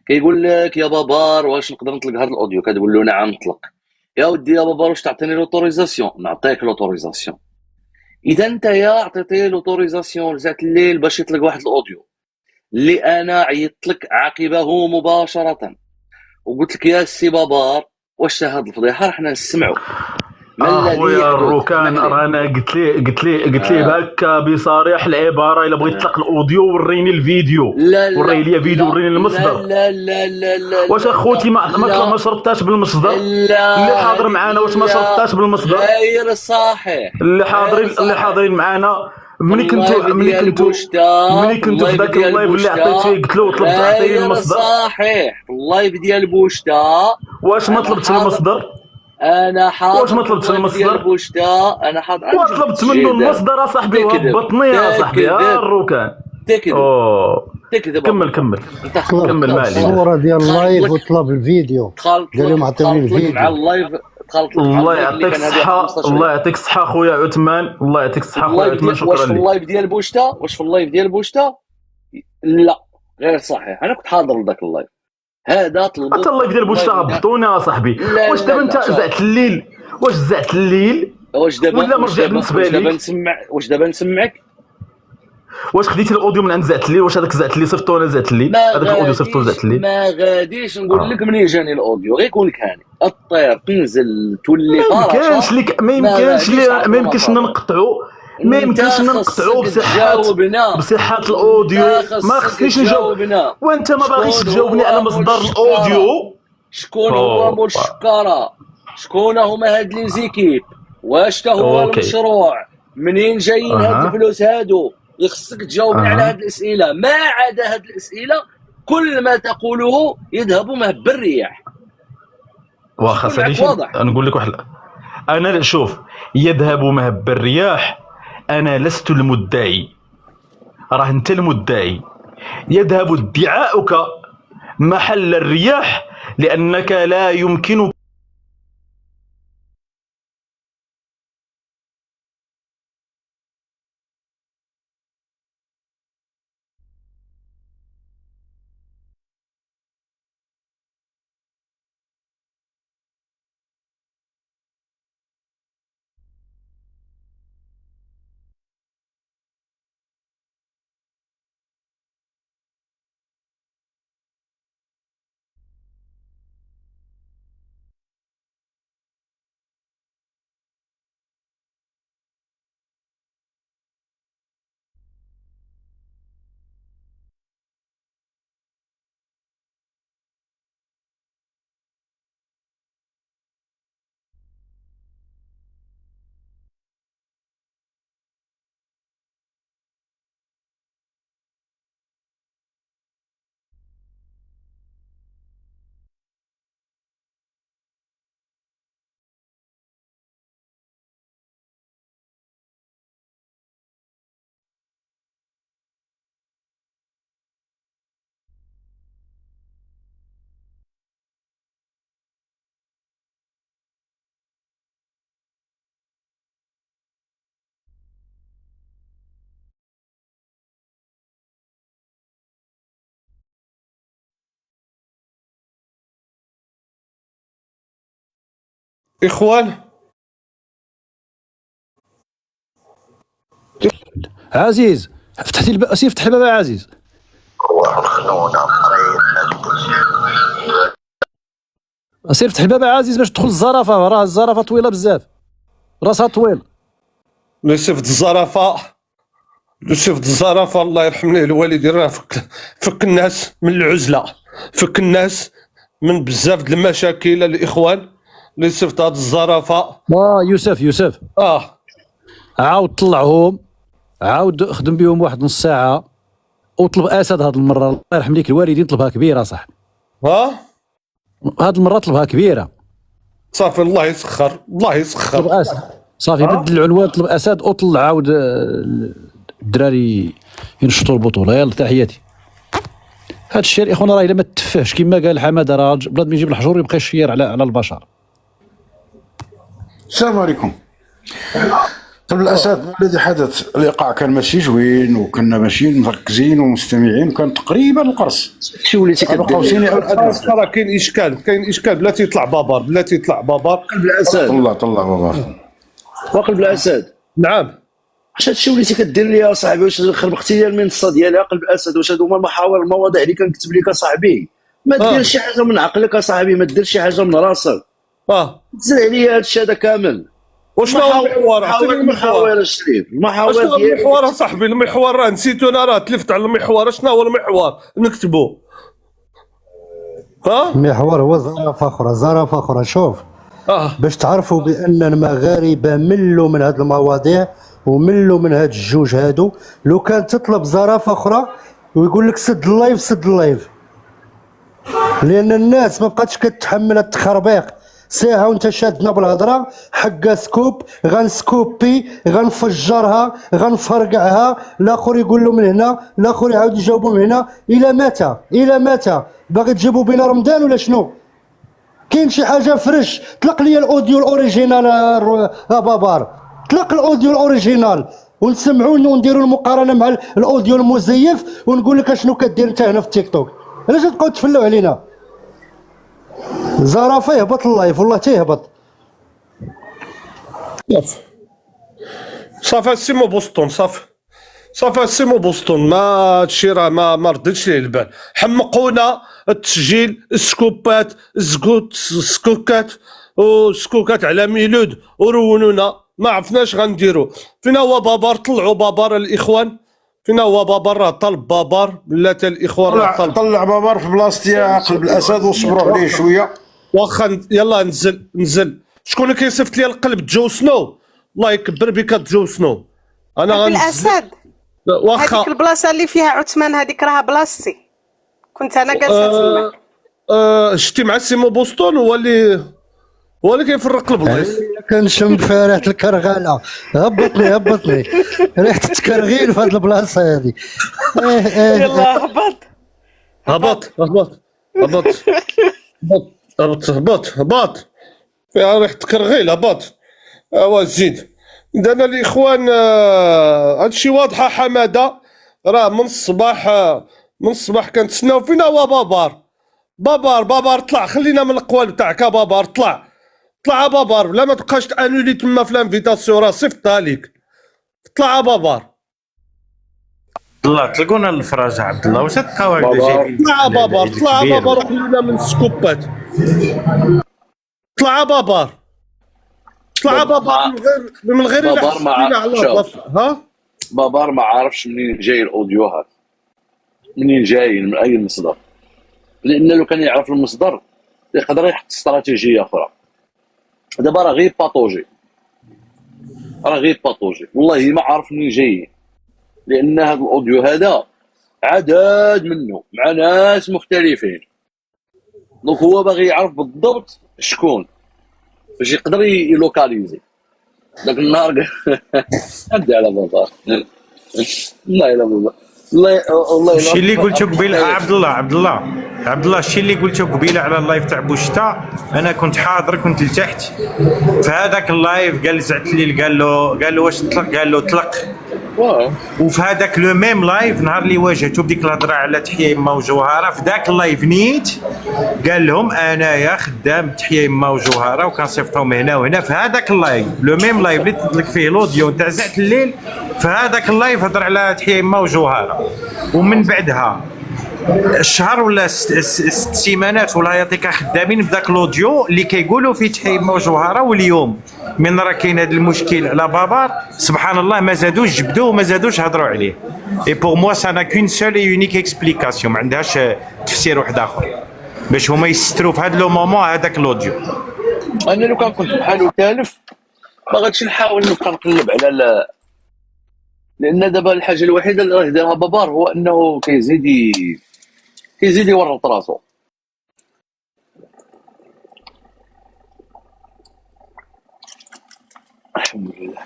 كيقول لك يا بابار واش نقدر نطلق هذا الاوديو؟ كتقول له نعم نطلق. يا ودي يا بابار واش تعطيني لوتوريزاسيون؟ نعطيك لوتوريزاسيون. اذا انت يا عطيتيه لوتوريزاسيون لزات الليل باش يطلق واحد الاوديو اللي انا عيطت لك عقبه مباشره وقلت لك يا سي بابار واش هاد الفضيحه راه حنا نسمعوا. خويا الروكان رانا قلت ليه هكا بصريح العباره الا بغيت تطلق الاوديو وريني الفيديو. وري لي فيديو وريني المصدر. لا واش اخوتي ما شرطتاش بالمصدر؟ اللي حاضر معنا واش ما شرطتاش بالمصدر؟ غير صحيح. اللي حاضرين معنا ملي كنتو في ذاك اللايف اللي عطيتيه قلت له طلبت عطيني المصدر. صحيح في اللايف ديال بوشتا. واش ما طلبتش المصدر؟ انا حاضر. واش ما طلبتش المصدر؟ بوشتا انا حاضر. وطلبت منه المصدر اصاحبي وهبطني يا صاحبي يا الروكان. تكذب. كمل ما علينا. الصوره ديال اللايف وطلب الفيديو قال لهم عطيوني الفيديو مع اللايف. الله يعطيك الصحة، الله يعطيك الصحة خويا عثمان، الله يعطيك الصحة خويا عثمان، شكرا لك. واش في اللايف ديال بوشتا؟ لا غير صحيح، انا كنت حاضر لذاك اللايف هذا. طلبوا حتى اللايف ديال بوشتا هبطوني يا صاحبي. واش دابا انت زعت الليل؟ واش دابا ولا مرجع بالنسبة ليك؟ واش دابا نسمعك؟ واش خديتي الاوديو من عند زعت الليل؟ واش هذاك زعت الليل صيفطو انا زعت الليل؟ هذاك الاوديو صيفطو زعت الليل؟ ما غاديش نقول لك منين جاني الاوديو، غير يكون كان الطير تنزل تولي فراشة. ما يمكنش نقطعوا بصحة الاوديو. ما خصنيش نجاوب وانت ما باغيش تجاوبني على مصدر الاوديو. شكون هو مول الشكاره؟ شكون هما هاد لي زيكيب؟ واش تا هو المشروع؟ منين جايين هاد الفلوس هادو؟ يخصك تجاوبني على هاد الاسئله. ما عدا هاد الاسئله كل ما تقوله يذهب مهب الرياح. واخا صديقي نقول لك واحد، انا شوف يذهب مهب الرياح، انا لست المدعي، راه انت المدعي. يذهب ادعاؤك محل الرياح لانك لا يمكنك اخوان. عزيز فتحتي الباب، سير فتح الباب عزيز. سير فتح الباب عزيز باش تدخل الزرافه، راه الزرافه طويله بزاف، راسها طويل. لو صيفط الزرافه الله يرحم ليه الوالدين، راه فك الناس من العزله، فك الناس من بزاف د المشاكل. الاخوان اللي صيفط هاد الزرافه يوسف عاود طلعهم، عاود خدم بهم واحد نص ساعه وطلب اسد. هاد المره الله يرحم ليك الوالدين طلبها كبيره صاحبي. هاد المره طلبها كبيره صافي. الله يسخر طلب اسد صافي. بدل العنوان طلب اسد وطلع عاود الدراري ينشطوا البطوله. يلا تحياتي. هاد الشيء الاخوان راه الا ما تفهش كما قال حماده، راه بلاد ما يجيب الحجور يبقى يشير على البشر. السلام عليكم. طلب الاسد الذي حدث الايقاع كان ماشي زوين، وكنا ماشيين مركزين ومستمعين، وكان تقريبا القرص. شي وليتي كدير راه كاين اشكال بلاتي يطلع بابار قلب الاسد. طلع بابار وقلب الاسد. نعم. واش هادشي وليتي كدير لي اصاحبي؟ واش خربقتي لي المنصه ديالها قلب الاسد؟ واش هادو هما المواضيع اللي كنكتب لك اصاحبي؟ ما ديرش شي حاجه من عقلك اصاحبي، ما ديرش شي حاجه من راسك. تزل عليا هادشي هذا كامل. واش هو المحور؟ المحور الشريف، المحور ديالك. المحور اصاحبي، المحور راه نسيتو، انا راه تلفت على المحور. شنو هو المحور نكتبو؟ المحور هو زرافه اخرى. شوف باش تعرفوا بان المغاربه ملوا من هذه المواضيع وملوا من هاد الجوج هادو. لو كان تطلب زرافه اخرى ويقول لك سد اللايف سد اللايف، لان الناس ما بقاتش كتحمل التخربيق. ساعه وانت شادنا بالهضره حقا سكوب، غنسكوبي غنفجرها غنفرقعها، الاخر يقول له من هنا، الاخر يعاود يجاوبوا من هنا. الى متى؟ الى متى باغي تجيبوا بين رمضان ولا شنو؟ كاين شي حاجه فريش؟ طلق لي الاوديو الاوريجينال بابار، طلق الاوديو الاوريجينال ونسمعوا ونديروا المقارنه مع الاوديو المزيف، ونقول لك اشنو كدير انت هنا في التيك توك. علاش تبقاو تفلوا علينا؟ زرافه يهبط اللايف والله تيهبط. صافي سيمو بوسطون، صافي سيمو بوسطون، ما هادشي راه ما رديتش ليه البال. حمقونا التسجيل، السكوبات، السكوكات وسكوكات على ميلود ورونونا، ما عرفناش غنديرو. فين هو بابار؟ طلعوا بابار الاخوان، فين هو بابار؟ راه طلب بابار بلاتي الاخوان راه طلب. طلع بابار في بلاصتي يا قلب الاسد وصبروا عليه شويه. واخا يلا نزل. شكون اللي كيصيفط لي القلب؟ جو سنو، الله يكبر بك جو سنو. انا قلب الاسد واخا هذيك البلاصه اللي فيها عثمان هذيك راها بلاصتي، كنت انا جالسه تما. شتي مع سيمو بوسطون هو اللي كيفرق البلايص. كنشم في ريحه الكرغاله، هبطني ريحه التكرغيل في هاد البلاصه هادي. يلا هبط فيها ريحه كرغيل، هبط. اوا زيد عندنا الاخوان. هادشي واضحه. حماده راه من الصباح كنتسناو. فينا هو بابار طلع، خلينا من القوالب تاعك. بابار طلع بابار، بلا ما تبقاش تانولي تما في الانفيتاسيون، راه صيفطها ليك. طلع بابار، الله تلقونا الفراج عبد الله، واش تبقاو هكذا جايبين؟ طلع بابار وخلينا من السكوبات. طلع بابار من غير بابار ما عرفش. ها بابار ما عارفش منين جاي الاوديوهات، منين جاي من اي مصدر، لان لو كان يعرف المصدر يقدر يحط استراتيجيه اخرى. دابا راه غير باطوجي، والله ما عارف منين جاي، لان هذا الاوديو هذا عدد منه مع ناس مختلفين. دونك هو باغي يعرف بالضبط شكون باش يقدر يلوكاليزي. داك النهار عدى على بابا والله الا بابا والله الشيء اللي قلته قبيله عبد الله الشيء اللي قلته قبيله على اللايف تاع بوشتا، انا كنت حاضر، كنت لتحت في هذاك اللايف. قال زعتلي، قال له واش طلق؟ قال له طلق. وفي هذاك لو ميم لايف نهار اللي واجهته بديك الهضره على تحيه يما وجوهره، في ذاك اللايف نيت قال لهم انايا خدام تحيه يما وجوهره، وكنصيفطهم هنا وهنا. في هذاك اللايف لو ميم لايف اللي تطلق فيه الاوديو تاع زعت الليل، في هذاك اللايف هضر على تحيه يما وجوهره. ومن بعدها الشهر ولا 6 سيمانات ولا يعطيك خدامين بذاك الاوديو اللي كيقولوا فيه تحيه يما وجوهره. واليوم من راه كاين هذا المشكل على بابار، سبحان الله ما زادوش جبدوه وما زادوش هضروا عليه. اي بور موا سا نا كون سول اي يونيك اكسبليكاسيون، ما عندهاش تفسير واحد اخر باش هما يستروا في هذا لو مومون هذاك الاوديو. انا لو كان كنت بحالو تالف ما غاديش نحاول نبقى نقلب على لان دابا الحاجه الوحيده اللي راه دارها بابار هو انه كيزيد يورط راسو. الحمد لله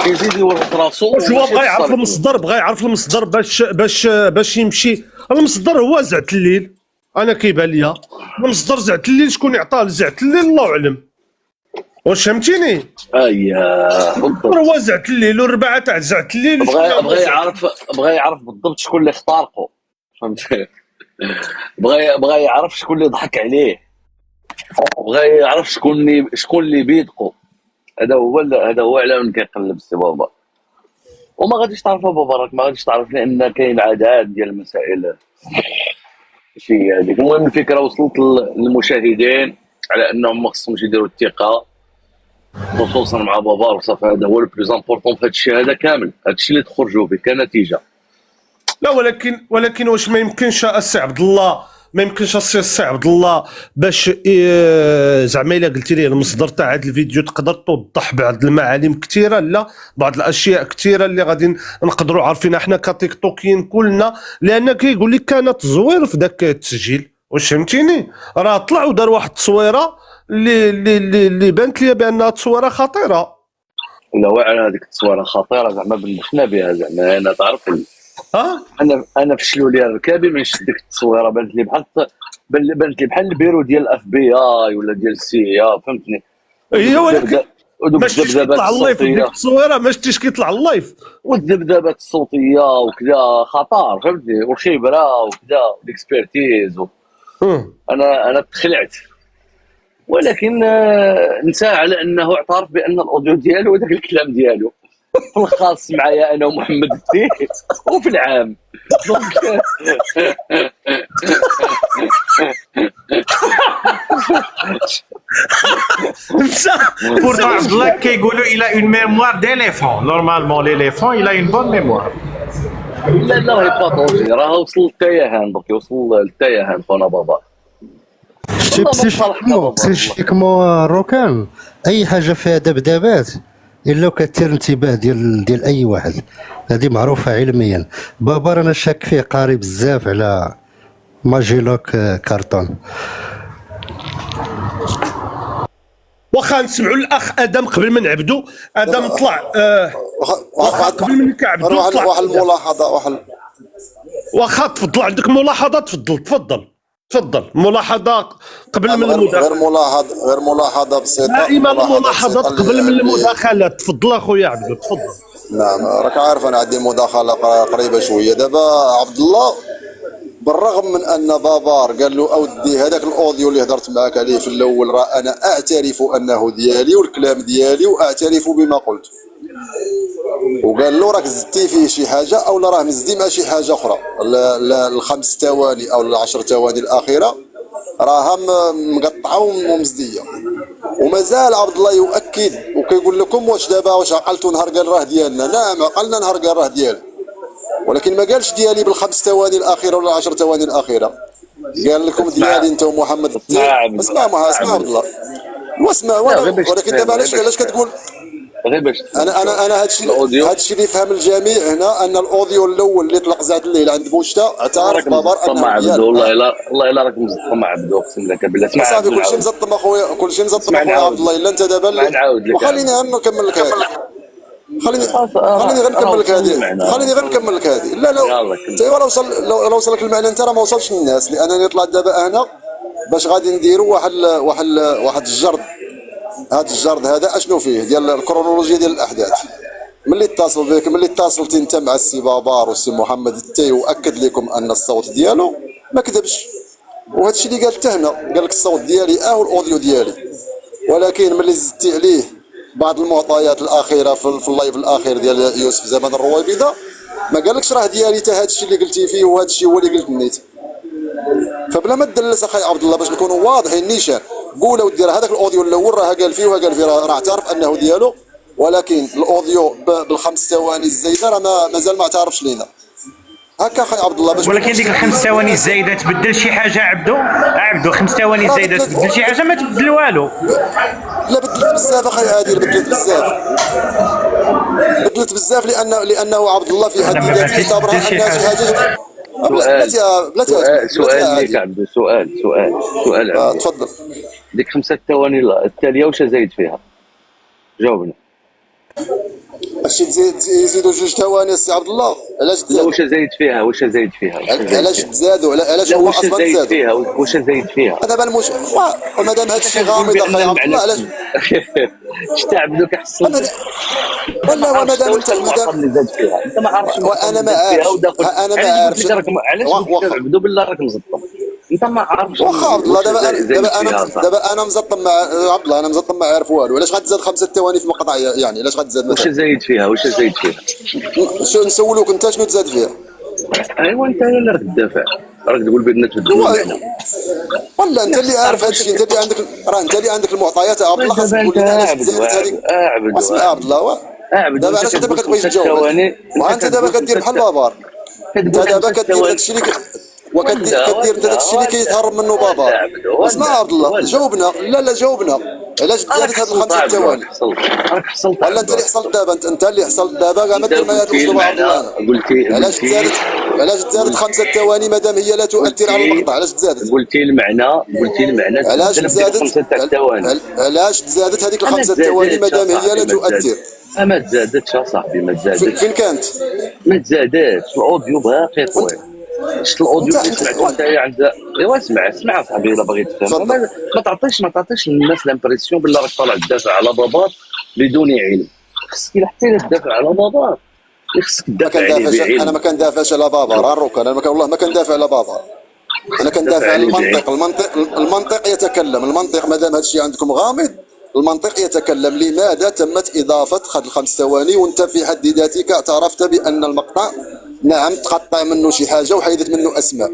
كيزيد يورط راسو. هو بغى يعرف المصدر باش يمشي. المصدر هو زعت الليل، انا كيبان ليا المصدر زعت الليل. شكون يعطاه زعت الليل الله اعلم. واش فهمتيني؟ بالضبط. هو زعت الليل والربعه تاع زعت الليل. بغى يعرف بالضبط شكون اللي اخترقه، فهمت؟ بغى يعرف شكون اللي ضحك عليه، بغى يعرف شكون اللي بيدقو. هذا هو على من كيقلب السي بابا. وما غاديش تعرف بابا، راك ما غاديش تعرف، لان كاين عدد ديال المسائل شي هذيك. المهم الفكره وصلت للمشاهدين على انهم ما خصهمش يديروا الثقه، خصوصا مع بابا. وصافي هذا هو البلوز امبورطون في هذا الشيء هذا كامل، هذا الشيء اللي تخرجوا به كنتيجه. لا ولكن واش ما يمكنش السي عبد الله ما يمكنش السي عبد الله باش زعما الا قلتي لي المصدر تاع هذا الفيديو تقدر توضح بعض المعالم كثيره، لا بعض الاشياء كثيره اللي غادي نقدروا عارفينها حنا كتيك توكيين كلنا، لان كيقول لك كانت تزوير في ذاك التسجيل، واش فهمتيني؟ راه طلع ودار واحد التصويره اللي بانت لي بانها تصويره خطيره. لا واعر هذيك التصويره خطيره زعما بلشنا بها زعما انا تعرف انا فشلوا لي ركابي من شد ديك التصويره بانت لي بحال البيرو ديال الاف بي اي ولا ديال السي اي فهمتني. هي ولكن ما شفتيش كيطلع اللايف ديك التصويره، ما شفتيش كيطلع اللايف والذبذبات الصوتيه وكذا خطر فهمتني وخبره وكذا والاكسبيرتيز انا تخلعت، ولكن نسى على انه اعترف بان الاوديو ديالو وذاك الكلام ديالو في الخاص معايا انا ومحمد الدين وفي العام Pourtant, Abdullah il a une mémoire d'éléphant. Normalement, l'éléphant, il a une bonne mémoire. لا هي باطولوجي راه وصل للتيهان دوك يوصل للتيهان خونا بابا. سيكمو روكان اي حاجه فيها دبدبات الا كثير انتباه ديال اي واحد، هذه معروفه علميا. بابار انا شاك فيه قاري بزاف على ماجيلوك كارتون. واخا نسمعوا الاخ ادم قبل ما نعبدوا. ادم طلع واخا قبل ما نعبدوا واحد الملاحظه واخا تفضل عندك ملاحظه تفضل ملاحظه قبل من المداخله. غير ملاحظه بسيطه. دائما الملاحظات قبل من المداخلات. تفضل اخويا عبدو تفضل. نعم راك عارف انا عندي مداخله قريبه شويه دابا. عبد الله بالرغم من ان بابار قال له اودي هذاك الاوديو اللي هضرت معك عليه في الاول راه انا اعترف انه ديالي والكلام ديالي واعترف بما قلت، وقال له راك زدتي فيه شي حاجه او راه مزدي مع شي حاجه اخرى، الخمس ثواني او العشر ثواني الاخيره راها مقطعه ومزديه. ومازال عبد الله يؤكد وكيقول لكم واش دابا واش عقلتوا نهار قال راه ديالنا؟ نعم عقلنا نهار قال راه ديالنا، ولكن ما قالش ديالي بالخمس ثواني الاخيره ولا 10 ثواني الاخيره، قال لكم ديالي انت ومحمد. اسمع عبد الله واسمع. ولكن دابا علاش كتقول غير باش انا هادشي اللي يفهم الجميع هنا ان الاوديو الاول اللي طلق زاد الليل عند بوشتا اعترف بابار انه ديالو. والله لا راك مزطم عبدو اقسم لك بالله. اسمع صافي كلشي مزطم اخويا كلشي مزطم اخويا عبد الله الا انت دابا. وخليني غير نكمل لك هذه خليني غير نكمل لك هذه. لا لو وصل لك المعنى انت راه ما وصلش للناس، لانني طلعت دابا هنا باش غادي نديروا واحد الجرد. هذا الجرد هذا اشنو فيه ديال الكرونولوجيا ديال الاحداث. ملي اتصل بك ملي اتصلت انت مع السي بابار والسي محمد التي واكد لكم ان الصوت ديالو ما كذبش، وهذا الشيء اللي قال حتى هنا قال لك الصوت ديالي والاوديو ديالي، ولكن ملي زدتي عليه بعض المعطيات الاخيره في اللايف الاخير ديال يوسف زمان الرويبيضه ما قالكش راه ديالي حتى هذا الشيء اللي قلتي فيه وهذا الشيء هو اللي قلت نيت. فبلا ما تدلس اخي عبد الله باش نكونوا واضحين نيشان، قول ودي راه هذاك الاوديو الاول راه قال فيه راه اعترف انه ديالو، ولكن الاوديو بالخمس ثواني الزايده راه مازال ما اعترفش لينا. هكا اخي عبد الله باش ولكن ديك الخمس ثواني الزايده تبدل شي حاجه عبدو 5 ثواني الزايده تبدل شي حاجه؟ ما تبدل والو. لا بدلت بزاف اخي عادل، بدلت بزاف لانه عبد الله في حد ذاته يعتبرها انها شي حاجه. سؤال ليك عبدو. سؤال عبدو. تفضل. ديك 5 ثواني التاليه واش زايد فيها؟ جاوبنا. اش يزيدوا 2 ثواني السي عبد الله؟ علاش تزادوا؟ واش زايد فيها؟ علاش تزادوا؟ علاش هو اصلا تزادوا؟ واش زايد فيها؟ دابا مادام هذا الشيء غامض اخي عبد الله علاش شتا عبدو كيحصل ولا هو مادام انت انت ما عارفش وانا ما عارف علاش عبدو بالله راك مزطم انت ما عارفش. واخا عبد الله دابا انا مزطم مع عبد الله، انا مزطم ما عارف والو. علاش غتزاد 5 ثواني في مقطع يعني؟ علاش غتزاد مثلا؟ واش زايد فيها؟ شنو نسولوك انت شنو تزاد فيها؟ ايوا انت اللي راك تدافع، راك تقول بان تبدل ولا انت اللي عارف هذا الشيء، انت اللي عندك المعطيات عبد الله. خاصك تقول لنا علاش تزادت هذيك. اسمع عبد الله دابا علاش انت ما كتبغيش تجاوب؟ وانت دابا كدير بحال بابار، انت دابا كدير داك الشيء اللي كدير انت داك الشيء اللي كيتهرب منه بابا. اسمع عبد الله جاوبنا. لا جاوبنا. علاش تزادت هاد الخمسه ثواني؟ راك حصلت ولا انت اللي حصلت دابا؟ انت اللي حصلت دابا كاع ما دير معايا هاد الاسلوب عبد الله. علاش تزادت 5 ثواني مادام هي لا تؤثر على المقطع؟ علاش تزادت؟ قلتي المعنى علاش تزادت هذيك الخمسه ثواني مادام هي لا تؤثر؟ ما تزادتش اصاحبي، ما تزادتش. فين كانت؟ ما تزادتش، الاوديو باقي طويل. شفت الاوديو اللي سمعته انت عند ايوا اسمع اصاحبي الا باغي تفهم. ما تعطيش للناس لامبرسيون بالله راك طالع تدافع على بابار بدون علم. خصك الا حتى تدافع على بابار خصك تدافع عليه بعلم. انا ما كندافعش على بابار الركن. انا والله ما كندافع على بابار. انا كندافع على المنطق يتكلم. المنطق مادام هذا الشيء عندكم غامض، المنطق يتكلم. لماذا تمت اضافه هاد الخمس ثواني وانت في حد ذاتك اعترفت بان المقطع نعم تقطع منه شي حاجه وحيدت منه اسماء؟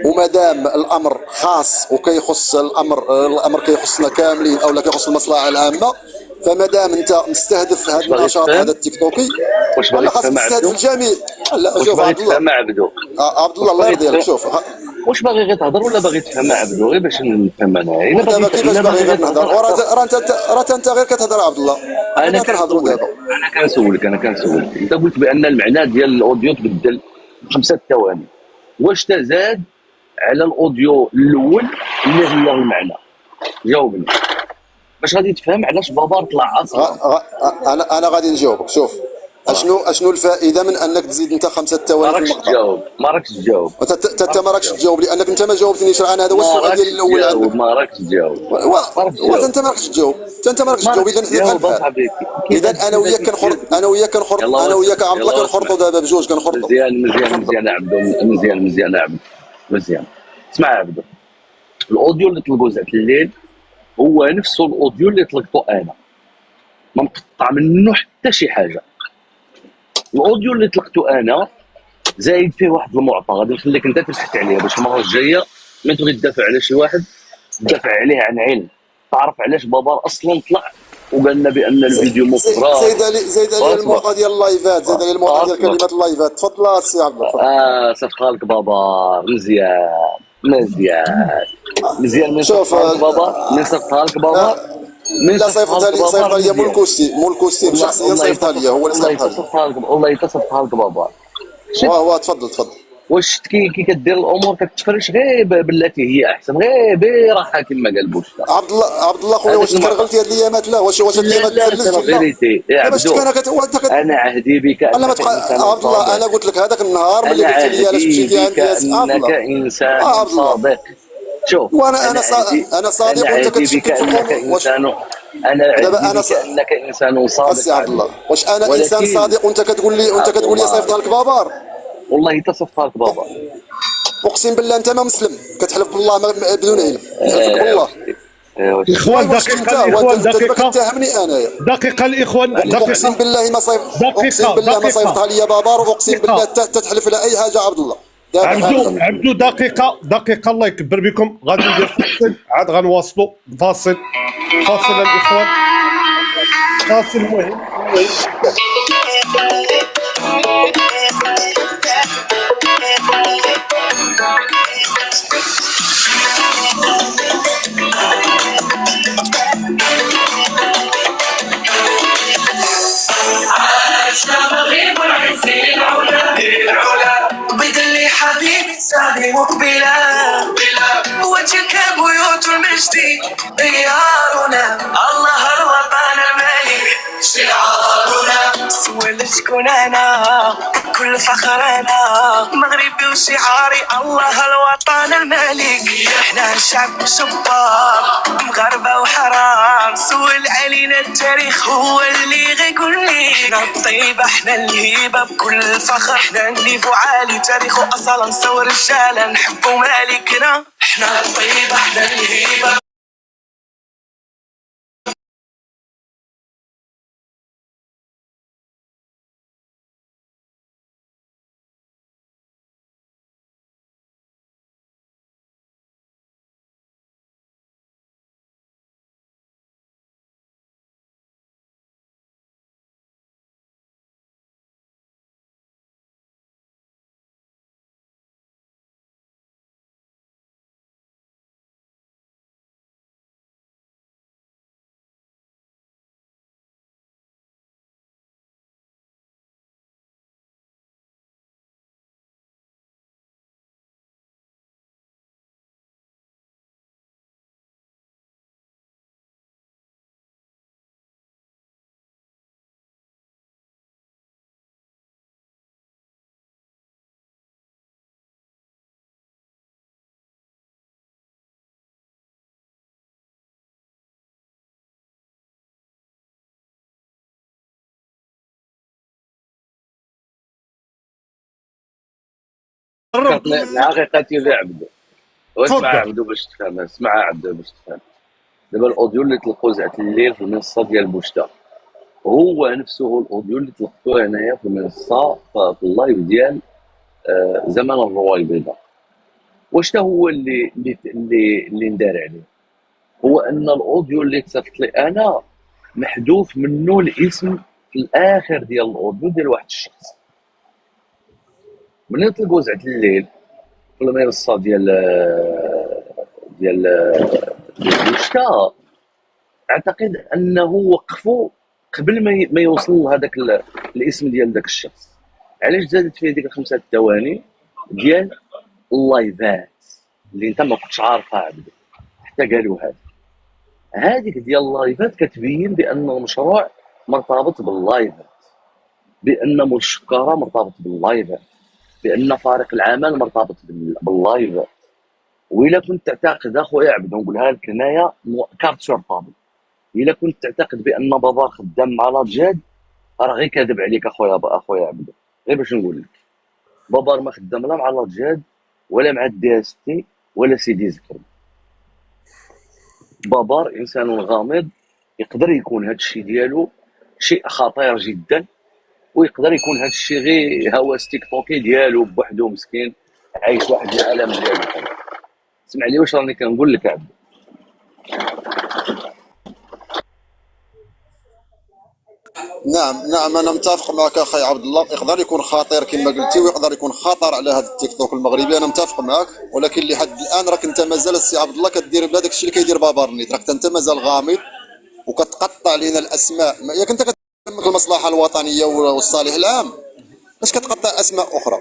وما دام الامر خاص وكيخص الامر كيخصنا كاملين او لا كيخص المصلحه العامه، فما دام انت مستهدف هذا النشاط هذا التيك توكي ولا خاصك تستهدف الجميع. لا شوف عبد الله، عبد الله الله يرضي عليك. شوف واش باغي غير تهضر ولا باغي تفهم عبدو؟ غير باش نفهم انا. دابا كيفاش باغي غير نهضر؟ راه انت غير كتهضر عبد الله. انا كنسولك انت قلت بان المعنى ديال الاوديو تبدل 5 ثواني. واش تزاد على الاوديو الاول اللي غير المعنى؟ جاوبني باش غادي تفهم علاش بابار طلع اصلا. انا غادي نجاوبك. شوف اشنو الفائده من انك تزيد انت 5 ثواني في المقطع؟ ما راكش تجاوب. انت ما راكش تجاوب لانك انت ما جاوبتنيش. انا هذا هو السؤال ديالي الاول عندك. ما راكش تجاوب. انت ما راكش تجاوب. اذا انا وياك كنخرط. انا وياك عبد الله كنخرطوا دابا بجوج كنخرطوا. مزيان عبدو. مزيان عبدو. اسمع عبدو، الاوديو اللي طلقوا زعت الليل هو نفسه الاوديو اللي طلقته انا، ما مقطع منه حتى شي حاجه. الاوديو اللي طلقته انا زايد فيه واحد المعطى غادي نخليك انت تبحث عليه باش المره الجايه ما تبغي تدافع على شي واحد تدافع عليه عن علم، تعرف علاش بابار اصلا طلع وقال لنا بان الفيديو مفبرك. زيد علي الموقع ديال اللايفات. زيد علي الموقع ديال كلمات اللايفات. تفضل السي عبد الله. صفقها لك بابار. مزيان من شوف بابار. من صفقها لك بابار. لا صيفطها لي مولكوستي شخصيا صيفطها لي. هو اللي صيفطها لي. والله تصفقها لك بابار. واه تفضل. واش كي كدير الامور كتفرش غير بالتي هي احسن، غير براحه كما قال بوشتا. عبد الله خويا واش تكرغلتي هاد الايامات؟ لا واش هاد الايامات تسللت فيريتي يا عبدو. انا عهدي بك عبد الله. انا قلت لك هذاك النهار ملي قلت لي علاش مشيتي عند انك انسان صادق. شوف انا صادق وانت كتشكك في الامور. واش انا انك انسان صادق عبد الله؟ واش انا انسان صادق وانت كتقول لي صيفطها لك بابار؟ والله تصفها لك بابا. اقسم بالله انت ما مسلم. كتحلف بالله بدون علم. نحلفك بالله. اخوان دقيقه كتهمني انايا. دقيقه الاخوان اقسم بالله ما صيفطها لي بابار. واقسم بالله تتحلف على اي حاجه عبد الله. عبدو دقيقه الله يكبر بكم. غادي ندير فاصل عاد غنواصلوا. فاصل الاخوان. فاصل مهم. عاشنا مغيب والعزين العلا بدلي حبيبي سامي مقبلا وجهك بيوت المجد ديارنا الله الوطن الملك شعارنا سوى لشكون انا كل فخرنا مغربي وشعاري الله الوطن الملك. احنا شعب جبار مغاربه وحرام سول علينا التاريخ هو اللي غيقول لي احنا الطيبه احنا الهيبه بكل فخر. احنا نليفو عالي تاريخ واصلا نسوي رجاله نحبو مالكنا. احنا الطيبه احنا الهيبه الحقيقه يا عبدو، واسمع تفضل. عبدو باش تفهم، اسمع عبدو باش تفهم. دابا الاوديو اللي تلقوا زعت الليل في المنصه ديال بوشتا هو نفسه الاوديو اللي تلقيتوه هنايا في المنصه في اللايف ديال زمان الرواي البيضاء. واش تا هو اللي ندار عليه؟ هو ان الاوديو اللي تصيفط لي انا محذوف منه الاسم في الاخر ديال الاوديو ديال واحد الشخص. ملي طلقوا زعت الليل في المنصه ديال بوشتا، اعتقد انه وقفوا قبل ما يوصل لهذاك الاسم ديال داك الشخص. علاش زادت فيه ديك 5 ثواني ديال اللايفات اللي انت ما كنتش عارفها عبدو، حتى قالوا هذيك ديال اللايفات كتبين بان المشروع مرتبط باللايفات، بان مول الشكاره مرتبط باللايفات، بان فريق العمل مرتبط باللايفات. وإلا كنت تعتقد اخويا عبدو، نقولها لك هنايا كارت سور طابل، الا كنت تعتقد بان بابا خدام مع لاجاد راه غير كاذب عليك اخويا عبدو. غير باش نقول لك، بابا ما خدام لا مع لاجاد ولا مع الدي اس تي ولا سيدي زكريا. بابار انسان غامض، يقدر يكون هذا الشيء ديالو شيء خطير جدا، ويقدر يكون هذا الشيء غير هواس تيك توكي ديالو بوحدو مسكين عايش واحد العالم ديالو. اسمع لي واش راني كنقول لك عبد. نعم انا متفق معك اخي عبد الله. يقدر يكون خطير كما قلتي، ويقدر يكون خطر على هذا التيك توك المغربي، انا متفق معك. ولكن لحد الان راك انت مازال السي عبد الله كدير بهذاك الشيء اللي كيدير بابار نيت، راك انت مازال غامض وكتقطع لنا الاسماء. ياك انت كتهمك المصلحه الوطنيه والصالح العام، علاش كتقطع اسماء اخرى؟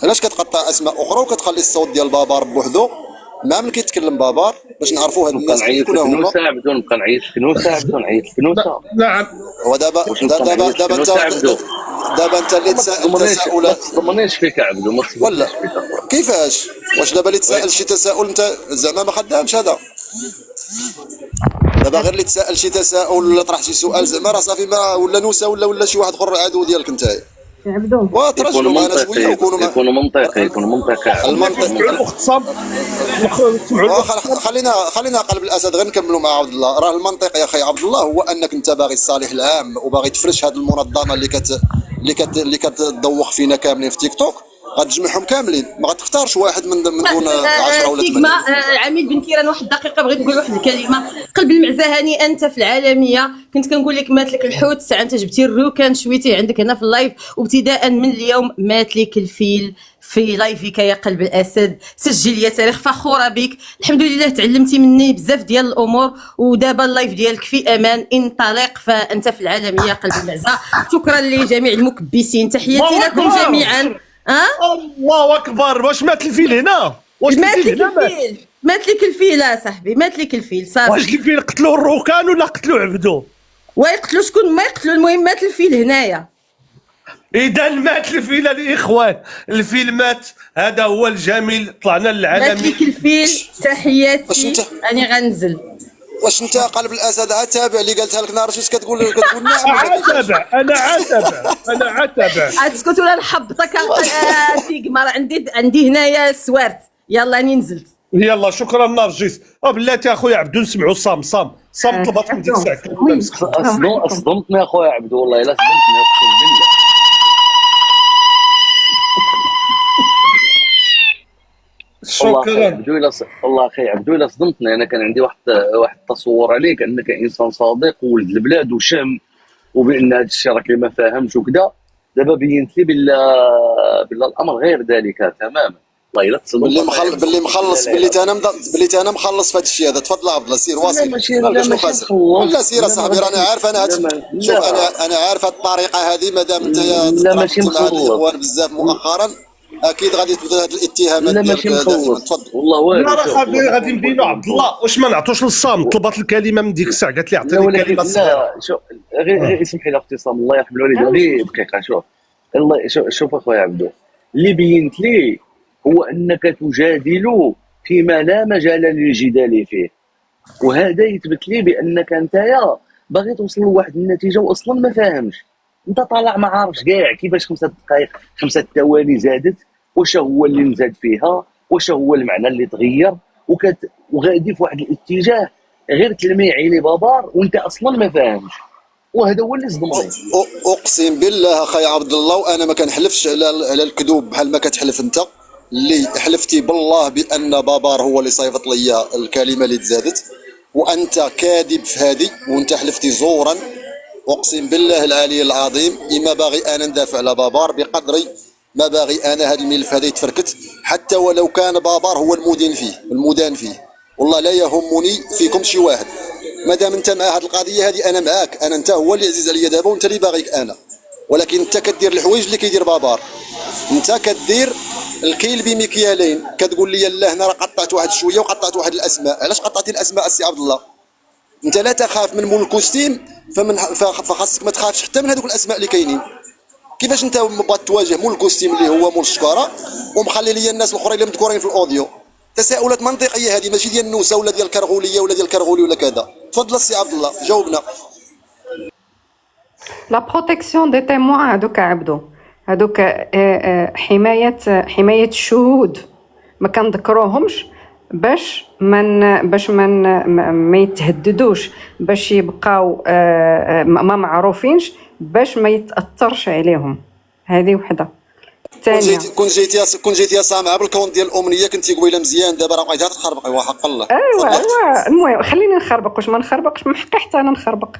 علاش كتقطع اسماء اخرى وكتخلي الصوت ديال بابار بوحدو مع من كيتكلم بابار باش نعرفوا هاد الناس كلها هما؟ نبقى نعيط في كنوسه. نعم. ودابا انت اللي تسائل تساؤلات. ما تضمنيش فيك عبدو، ولا كيفاش؟ واش دابا اللي تسائل شي تساؤل انت زعما ما خدامش هذا؟ دابا غير اللي تسائل شي تساؤل ولا طرح شي سؤال زعما راه صافي، ما ولا نوسه ولا شي واحد اخر عدو ديالك نتايا. عبدو وترجلوا معنا شويه وكونوا يكونوا منطقي خلينا قلب الاسد غير نكملوا مع عبد الله. راه المنطق يا اخي عبد الله هو انك انت باغي الصالح العام وباغي تفرش هذه المنظمه اللي كتدوخ فينا كاملين في تيك توك، غتجمعهم كاملين، ما غتختارش واحد من دون 10 ولا 8. عميد بن كيران، واحد الدقيقه بغيت نقول واحد الكلمه. قلب المعزهاني، انت في العالميه كنت كنقول لك مات لك الحوت، ساعه انت جبتي الروكان شويتي عندك هنا في اللايف، وابتداء من اليوم مات لك الفيل في لايفك يا قلب الاسد. سجل يا تاريخ، فخوره بك. الحمد لله تعلمتي مني بزاف ديال الامور، ودابا اللايف ديالك في امان. انطلق، فانت في العالميه يا قلب المعزه. شكرا لجميع المكبسين، تحياتي لكم جميعا. الله اكبر. واش مات الفيل هنا؟ واش مات لك الفيل؟ مات لك الفيل صاحبي، مات لك الفيل صافي. واش الفيل قتلوه الروكان ولا قتلوه عبدو؟ ويقتلوا شكون ما يقتلوا، المهم مات الفيل هنايا. اذا مات الفيل الاخوان، الفيل مات. هذا هو الجميل، طلعنا للعالميه. مات لك الفيل، تحياتي. راني غنزل. واش انت قلب الاسد عاد تابع اللي قالتها لك نارجيس؟ كتقول نعم. انا عتابع. تسكت ولا نحبطك سيغما. راه عندي هنايا سوارت. يلا راني نزلت. يلا شكرا نارجيس. بلاتي اخويا عبدو نسمعوا صام طلبات من ديك الساعه. صدمتني اخويا عبدو، والله الا صدمتني اقسم بالله. شكرا والله اخي عبدو، الا صدمتني. انا كان عندي واحد التصور عليك انك انسان صادق وولد البلاد وشهم، وبان هذا الشيء راك ما فاهمش وكذا. دابا بينت لي بالله الامر غير ذلك تماما. والله الا تصدمت. باللي مخلص، باللي انا مخلص في هذا الشيء هذا. تفضل عبد الله، سير واصل. لا سير اصاحبي، راني عارف انا شوف انا عارف هذه الطريقه هذه. مادام انت مع هاد الاخوان بزاف مؤخرا، اكيد غادي تبدا هذه الاتهامات ديالك دائما. تفضل. والله والو. لا غادي نبينوا عبد الله. واش ما نعطوش للصام؟ طلبات الكلمه من ديك الساعه، قالت لي عطيني كلمه صغيره. شوف غير اسمحي لي اختي صام، الله يرحم الوالدين، غير دقيقه. شوف الله، شوف اخويا عبدو، اللي بينت لي هو انك تجادل فيما لا مجال للجدال فيه، وهذا يثبت لي بانك انت باغي توصل لواحد النتيجه واصلا ما فاهمش. انت طالع ما عارفش كاع كيفاش 5 دقائق 5 ثواني زادت، واش هو اللي نزاد فيها، واش هو المعنى اللي تغير، وغادي في واحد الاتجاه غير تلميع علي بابار وانت اصلا ما فاهمش، وهذا هو اللي صدمني. اقسم بالله اخي عبد الله، وانا ما كنحلفش على الكذوب بحال ما كتحلف انت، اللي حلفتي بالله بان بابار هو اللي صيفط لي الكلمه اللي تزادت، وانت كاذب في هذه، وانت حلفتي زورا. اقسم بالله العلي العظيم اما باغي انا ندافع على بابار بقدر ما باغي انا هذا الملف هذا يتفركت، حتى ولو كان بابار هو المدان فيه والله لا يهمني فيكم شي واحد، مادام انت مع هذه القضيه هذه انا معاك، انا انت هو اللي عزيز عليا دابا وانت اللي باغيك انا، ولكن انت كدير الحوايج اللي كيدير بابار، انت كدير الكيل بمكيالين، كتقول لي لا هنا راه قطعت واحد شويه وقطعت واحد الاسماء. علاش قطعتي الاسماء السي عبد الله؟ انت لا تخاف من مول الكوستيم، فخاصك ما تخافش حتى من هذوك الاسماء اللي كاينين. كيفاش انت بغات تواجه مول الكوستيم اللي هو مول الشكاره ومخلي لي الناس الاخرين اللي مذكورين في الاوديو؟ تساؤلات منطقيه هذه، ماشي ديال النوسه ولا ديال الكرغوليه ولا ديال الكرغولي ولا كذا. تفضل السي عبد الله جاوبنا. لا بروتيكسيون دي تيموان هذوك عبدو، هذوك حمايه الشهود ما كنذكروهمش باش ما يتهددوش، باش يبقاو ما معروفينش، باش ما يتاثرش عليهم. هذه وحده. ثانيه كون جيتي سامعه بالكونت ديال الامنيه كنتي قبيله مزيان، دابا راه بقيتي تخربقي وحق الله. ايوا المهم خليني نخربق، واش ما نخربقش من حقي حتى انا نخربق.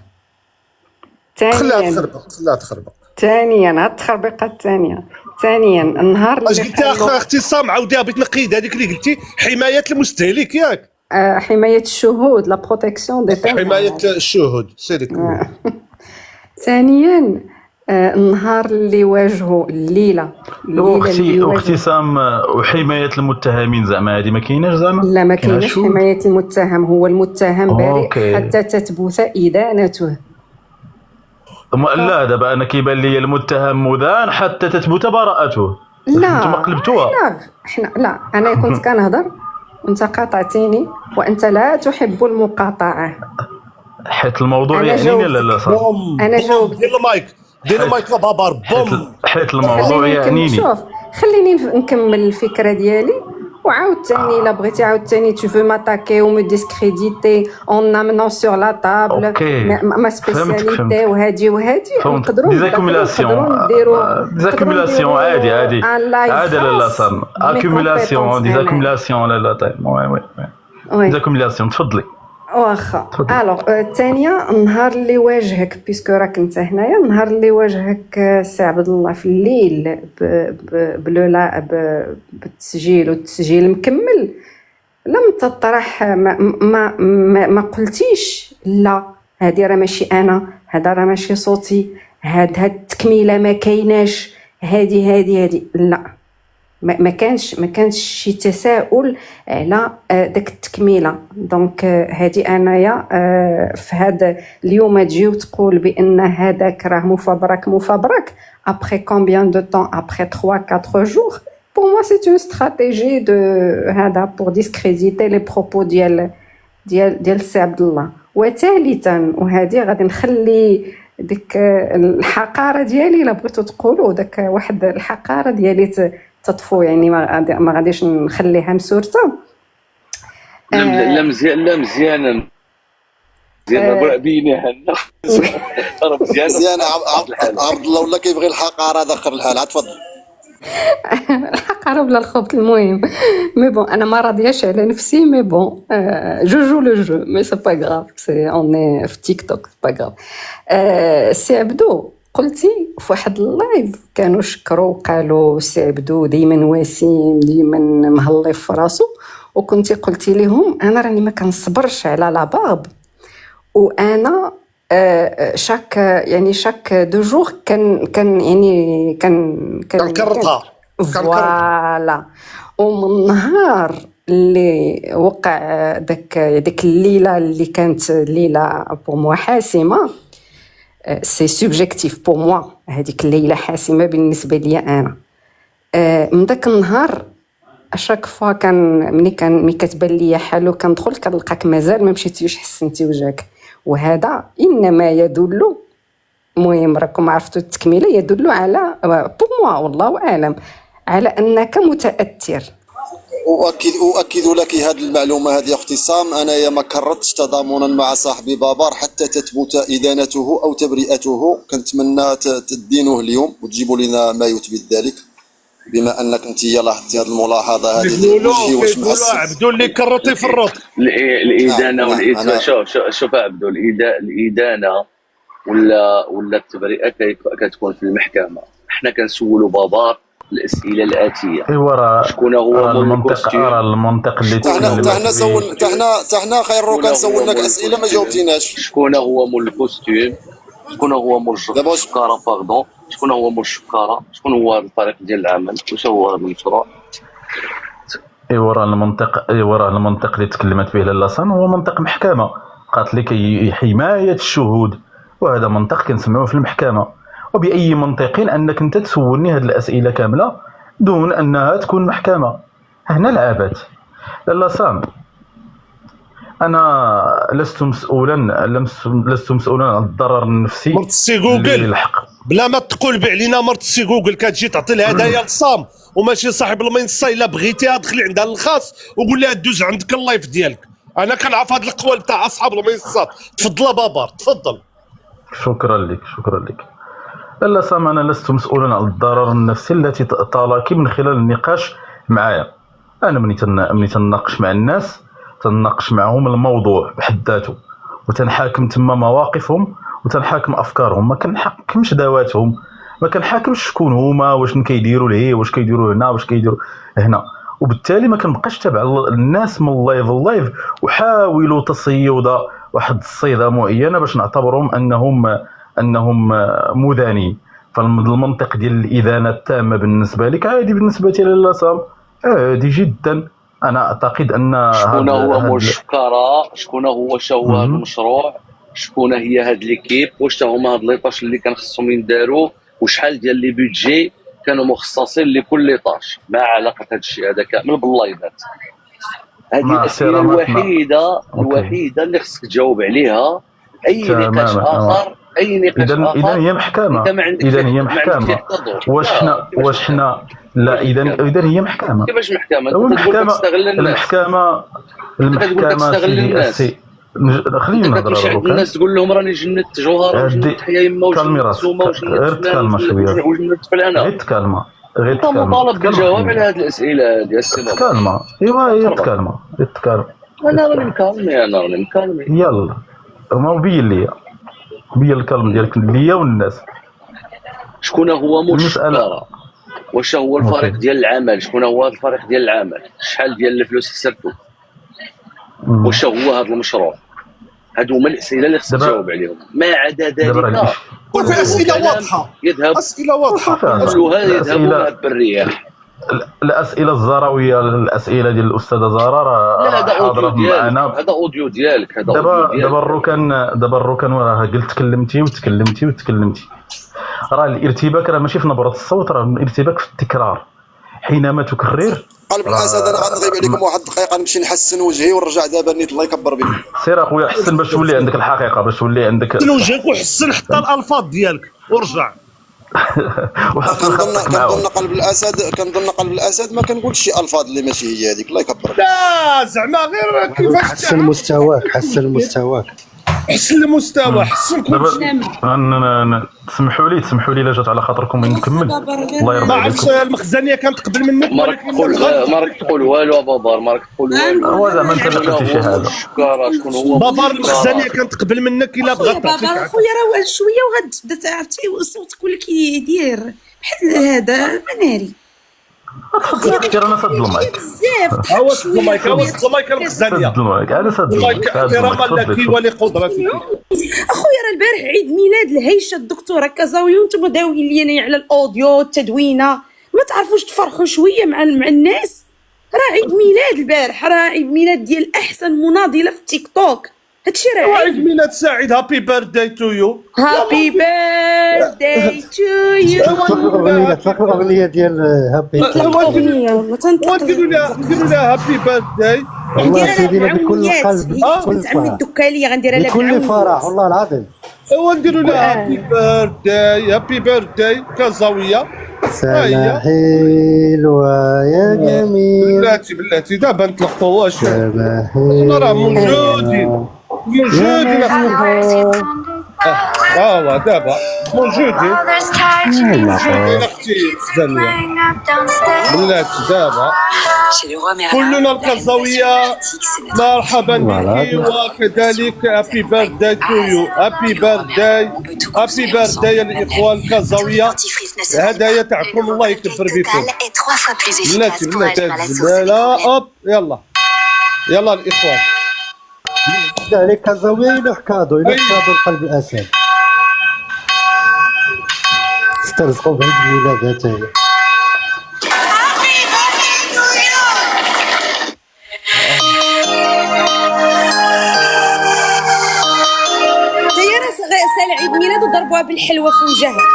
خليها تخربق. ثانيا هاد التخربيقه الثانيه. ثانيا النهار اللي قلتي اختي سامعه عاوديها بغيت نقيد هذيك اللي قلتي حمايه المستهلك ياك؟ حمايه الشهود، لا بروتيكسيون دي تيموان، حمايه الشهود سيرك. ثانيا النهار اللي واجهوا الليله اختي سام، وحمايه المتهمين زعما هذه ما كايناش زعما؟ لا ما كايناش حمايه المتهم، هو المتهم بريء حتى تثبت ادانته. لا دابا انا كيبان لي المتهم مدان حتى تثبت براءته. لا انتم قلبتوها. احنا لا، انا كنت كنهضر وانت قاطعتيني، وانت لا تحب المقاطعه. حيت الموضوع يعني لا صح. انا جاوبت. دير المايك بابار بوم. حيت الموضوع يعنيني. شوف خليني نكمل الفكره ديالي، وعاود ثاني الا بغيتي عاود ثاني tu veux m'attaquer ou me discréditer en amenant sur la table ما سبيسياليتي وهادي نقدروا ديزاكوميلاسيون عادي لا صام اكوميلاسيون ديزاكوميلاسيون لا طيب وي ديزاكوميلاسيون. تفضلي. واخا الوغ الثانيه النهار اللي واجهك بيسكو راك انت هنايا، النهار اللي واجهك سي عبد الله في الليل بالتسجيل والتسجيل مكمل، لم تطرح ما قلتيش لا هذه راه ماشي انا، هذا راه ماشي صوتي، هاد التكميله ما كايناش، هذه لا، ما كانش شي تساؤل على داك التكميله. دونك هذه انايا في هذا اليوم تجي وتقول بان هذاك راه مفبرك après combien de temps, après 3-4 jours. Pour moi c'est une stratégie de هذا pour discréditer les propos ديال سي عبد الله. وثالثا وهذه غادي نخلي ديك الحقاره ديالي الا بغيتو تقولوا داك واحد الحقاره ديالي تطفو، يعني ما غاديش نخليها مسورته. لا مزيانه بينها مزيانه عبد الله ولا كيبغي الحقاره دخل الحال. تفضل. الحقاره بلا الخبط. المهم مي بون انا ما راضياش على نفسي، مي بون جو لو جو مي سي با غراف، سي اون في تيك توك با غراف. سي عبدو قلتي في واحد اللايف كانوا شكروا قالوا سي عبدو ديما وسيم ديما مهلي في راسو، وكنتي قلتي لهم انا راني ما كنصبرش على لا باب، وانا شاك دو جور كان كنكرطها فوالا. ومن النهار اللي وقع داك الليله اللي كانت ليله بور موا حاسمه، سي سوبجيكتيف بور موا، هذيك الليله حاسمه بالنسبه لي انا. من داك النهار اشاك فوا ملي كتبان لي حالو كندخل كنلقاك مازال ما مشيتيش حسنتي وجهك، وهذا انما يدل المهم راكم عرفتوا التكمله يدل على بوموا والله اعلم على انك متاثر. أؤكد لك هذه المعلومة هذه أختي سام، أنا ما كررتش تضامنا مع صاحبي بابار حتى تثبت إدانته أو تبرئته. كنتمنى تدينوه اليوم وتجيبوا لنا ما يثبت ذلك، بما أنك أنت لاحظتي هذه الملاحظة هذه. كيقولوا عبدو اللي كرط يفرط. الإدانة والإثبات. شوف عبدو، الإدانة ولا التبرئة كتكون في المحكمة. احنا كنسولوا بابار الاسئله الاتيه. ايوا راه شكون هو المنطق اللي تحنا خير كان سولناك اسئله ما جاوبتيناش. شكون هو مول الكوستيم، شكون هو مول الشكاره، باردون، شكون هو مول الشكاره، شكون هو هذا الفريق ديال العمل، واش هو هذا المشروع. ايوا راه المنطق اللي تكلمت به لاله سان هو منطق محكمه، قالت لك حمايه الشهود، وهذا منطق كنسمعوه في المحكمه. وبأي منطق أنك أنت تسولني هذه الأسئلة كاملة دون أنها تكون محكمة؟ هنا لعبت. لاله سام، أنا لست مسؤولا عن الضرر النفسي. مرت السي جوجل بلا ما تقول علينا، مرت السي جوجل كتجي تعطي الهدايا لصام وماشي صاحب المنصه. الا بغيتيها دخلي عندها الخاص وقول لها دوز عندك اللايف ديالك. انا كنعرف هذا القوال تاع اصحاب المنصات. تفضل بابار، تفضل. شكرا لك. لاله سام، أنا لست مسؤولا عن الضرر النفسي التي طالك من خلال النقاش معايا. أنا ملي تناقش مع الناس تناقش معهم الموضوع بحد ذاته، وتنحاكم تما مواقفهم وتنحاكم أفكارهم، ما كنحاكمش ذواتهم، ما كنحاكمش شكون هما، واش كيديروا لهيه، واش كيديروا هنا، واش كيديروا هنا. وبالتالي ما كنبقاش تابع الناس من اللايف وحاولوا تصيد واحد الصيده معينه باش نعتبرهم انهم مدانين. فالمنطق ديال الادانه التامه بالنسبه لك عادي، بالنسبه لي لاله سام عادي جدا. انا اعتقد ان شكون هو مول الشكاره، شكون هو شاو هذا المشروع، شكون هي هاد ليكيب، واش هما هاد ليطاش اللي كان خصهم ينداروا، وشحال ديال لي بيدجي كانوا مخصصين لكل ليطاش. ما علاقه هاد الشيء هذا كامل باللايفات. هذه الاسئله الوحيده اللي خصك تجاوب عليها. اي نقاش اخر اذا هي محكمه. واش حنا لا، اذا هي محكمه. كيفاش محكمه؟ المحكمه خلينا نهضروا. الناس تقول لهم راني جندت جوهره وجندت حياه يما وجندت سومه وجندت فلان وجندت فلان. غير تكالما مطالب بالجواب على هذه الاسئله ديال السينما. تكالما. ايوا تكالما. انا راني مكالمي. يلا ما بين الكلام ديالك ليا والناس. شكون هو مول الشكاره؟ واش هو الفريق ديال العمل؟ شكون هو هذا الفريق ديال العمل؟ شحال ديال الفلوس خسرتوا؟ واش هو هذا المشروع؟ هادو هما الاسئله اللي خصك تجاوب عليهم. ما عدا ذلك كل في اسئله واضحه، اسئله واضحه كلها يذهب بالرياح. الاسئله الزراويه، الاسئله ديال الاستاذه زهره راه حاضره معنا. هذا اوديو ديالك. دابا الركن راه قلت تكلمتي. راه الارتباك راه ماشي في نبره الصوت، راه الارتباك في التكرار. حينما تكرر قلب الاسد. انا غنغيب عليكم واحد الدقيقه نمشي نحسن وجهي ونرجع دابا نيت. الله يكبر بك. سير اخويا حسن باش تولي عندك الحقيقه، باش تولي عندك حسن وجهك وحسن حتى الالفاظ ديالك ورجع. كنظن قلب الاسد ما كنقولش شي الفاظ اللي ماشي هي هذيك. الله يكبر. لا زعما غير كيفاش حسن مستواك. حسن المستوى، حسن كلشي. تسمحوا لي الا جات على خاطركم نكمل. الله يرضى عليكم. المخزنيه كانت قبل منك. ما راك تقول والو بابار، ما راك تقول والو. هو زعما انت اللي قلتي شي حاجه. شكون هو بابار؟ المخزنيه كانت قبل منك. الا بغات تعطيك بابار خويا راه واحد شويه وغتبدا عرفتي صوتك ولا كيدير بحال هذا مناري. كثير انا سد المايك بزاف. هو سد المايك المخزنيه. انا سد المايك. احتراما لك ولقدرتك. اخويا راه البارح عيد ميلاد الهيشه الدكتوره كازاوي وانتم داويين لي على الاوديو التدوينه. ما تعرفوش تفرحوا شويه مع الناس؟ راه عيد ميلاد البارح، راه عيد ميلاد ديال احسن مناضله في التيك توك. هادشي راه عيد ميلاد سعيد. هابي بيرثداي تو يو. هابي بيرثداي تو يو. فاكر الاغنيه ديال هابي الاغنيه نديروا لها هابي بيرثداي. والله سيدي بكل قلب. تعمل الدكاليه غنديرها لها بكل فرح والله العظيم. ايوا نديروا لها هابي بيرثداي كازاويه. سنة حلوة يا جميل. بلاتي دابا نطلقوا واش سنة حنا راه موجودين دابا موجودين اختي زانية بلاتي دابا كلنا القزاوية مرحبا بك وكذلك هابي بيرثداي تو يو. هابي بيرثداي الاخوان القزاوية. هدايا تاعكم الله يكبر بكم. بلاتي الزبالة اوب يلا الاخوان عليك كازاوية إلى كادو لقلب الأسد. استرزقوا بعيد الميلاد هاتاهي. هي راه سال عيد ميلاد وضربوها بالحلوى في وجهها.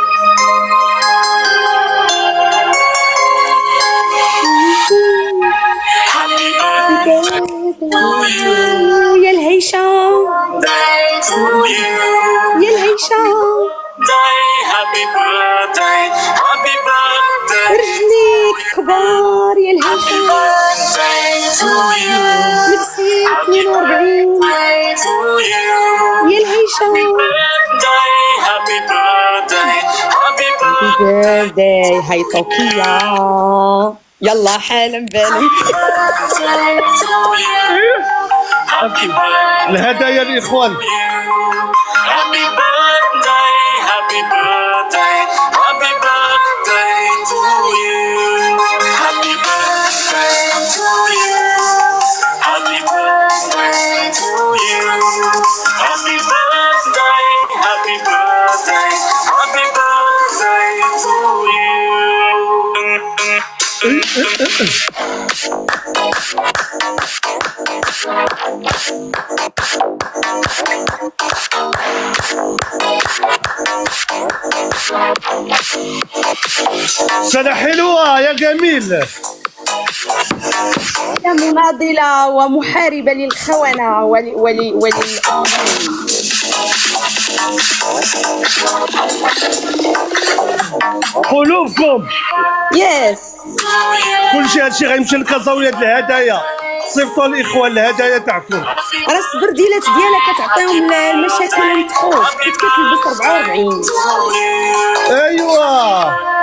يا الهيشة رجليك كبار يا الهيشة. لبسي 42 يا الهيشة. هابي بيرثداي هاي طوكية. يلا حالا بالي. الهدايا الاخوان. سنة حلوة يا جميل. يا مناضلة ومحاربة للخونة قلوبكم. يس كلشي هادشي غيمشي للكازاوية د الهدايا. صيفطوا الاخوان الهدايا تاعكم. راه السبرديلات ديالها كتعطيهم المشاكل ونتقوا. كنت كتلبس 44. ايوا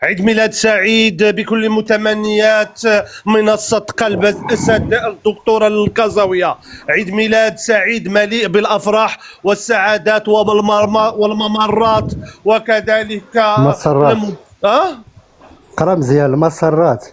عيد ميلاد سعيد بكل متمنيات منصة قلب الأسد الدكتورة القزاوية. عيد ميلاد سعيد مليء بالأفراح والسعادات والممرات وكذلك مسرات. قرا مزيان المسرات.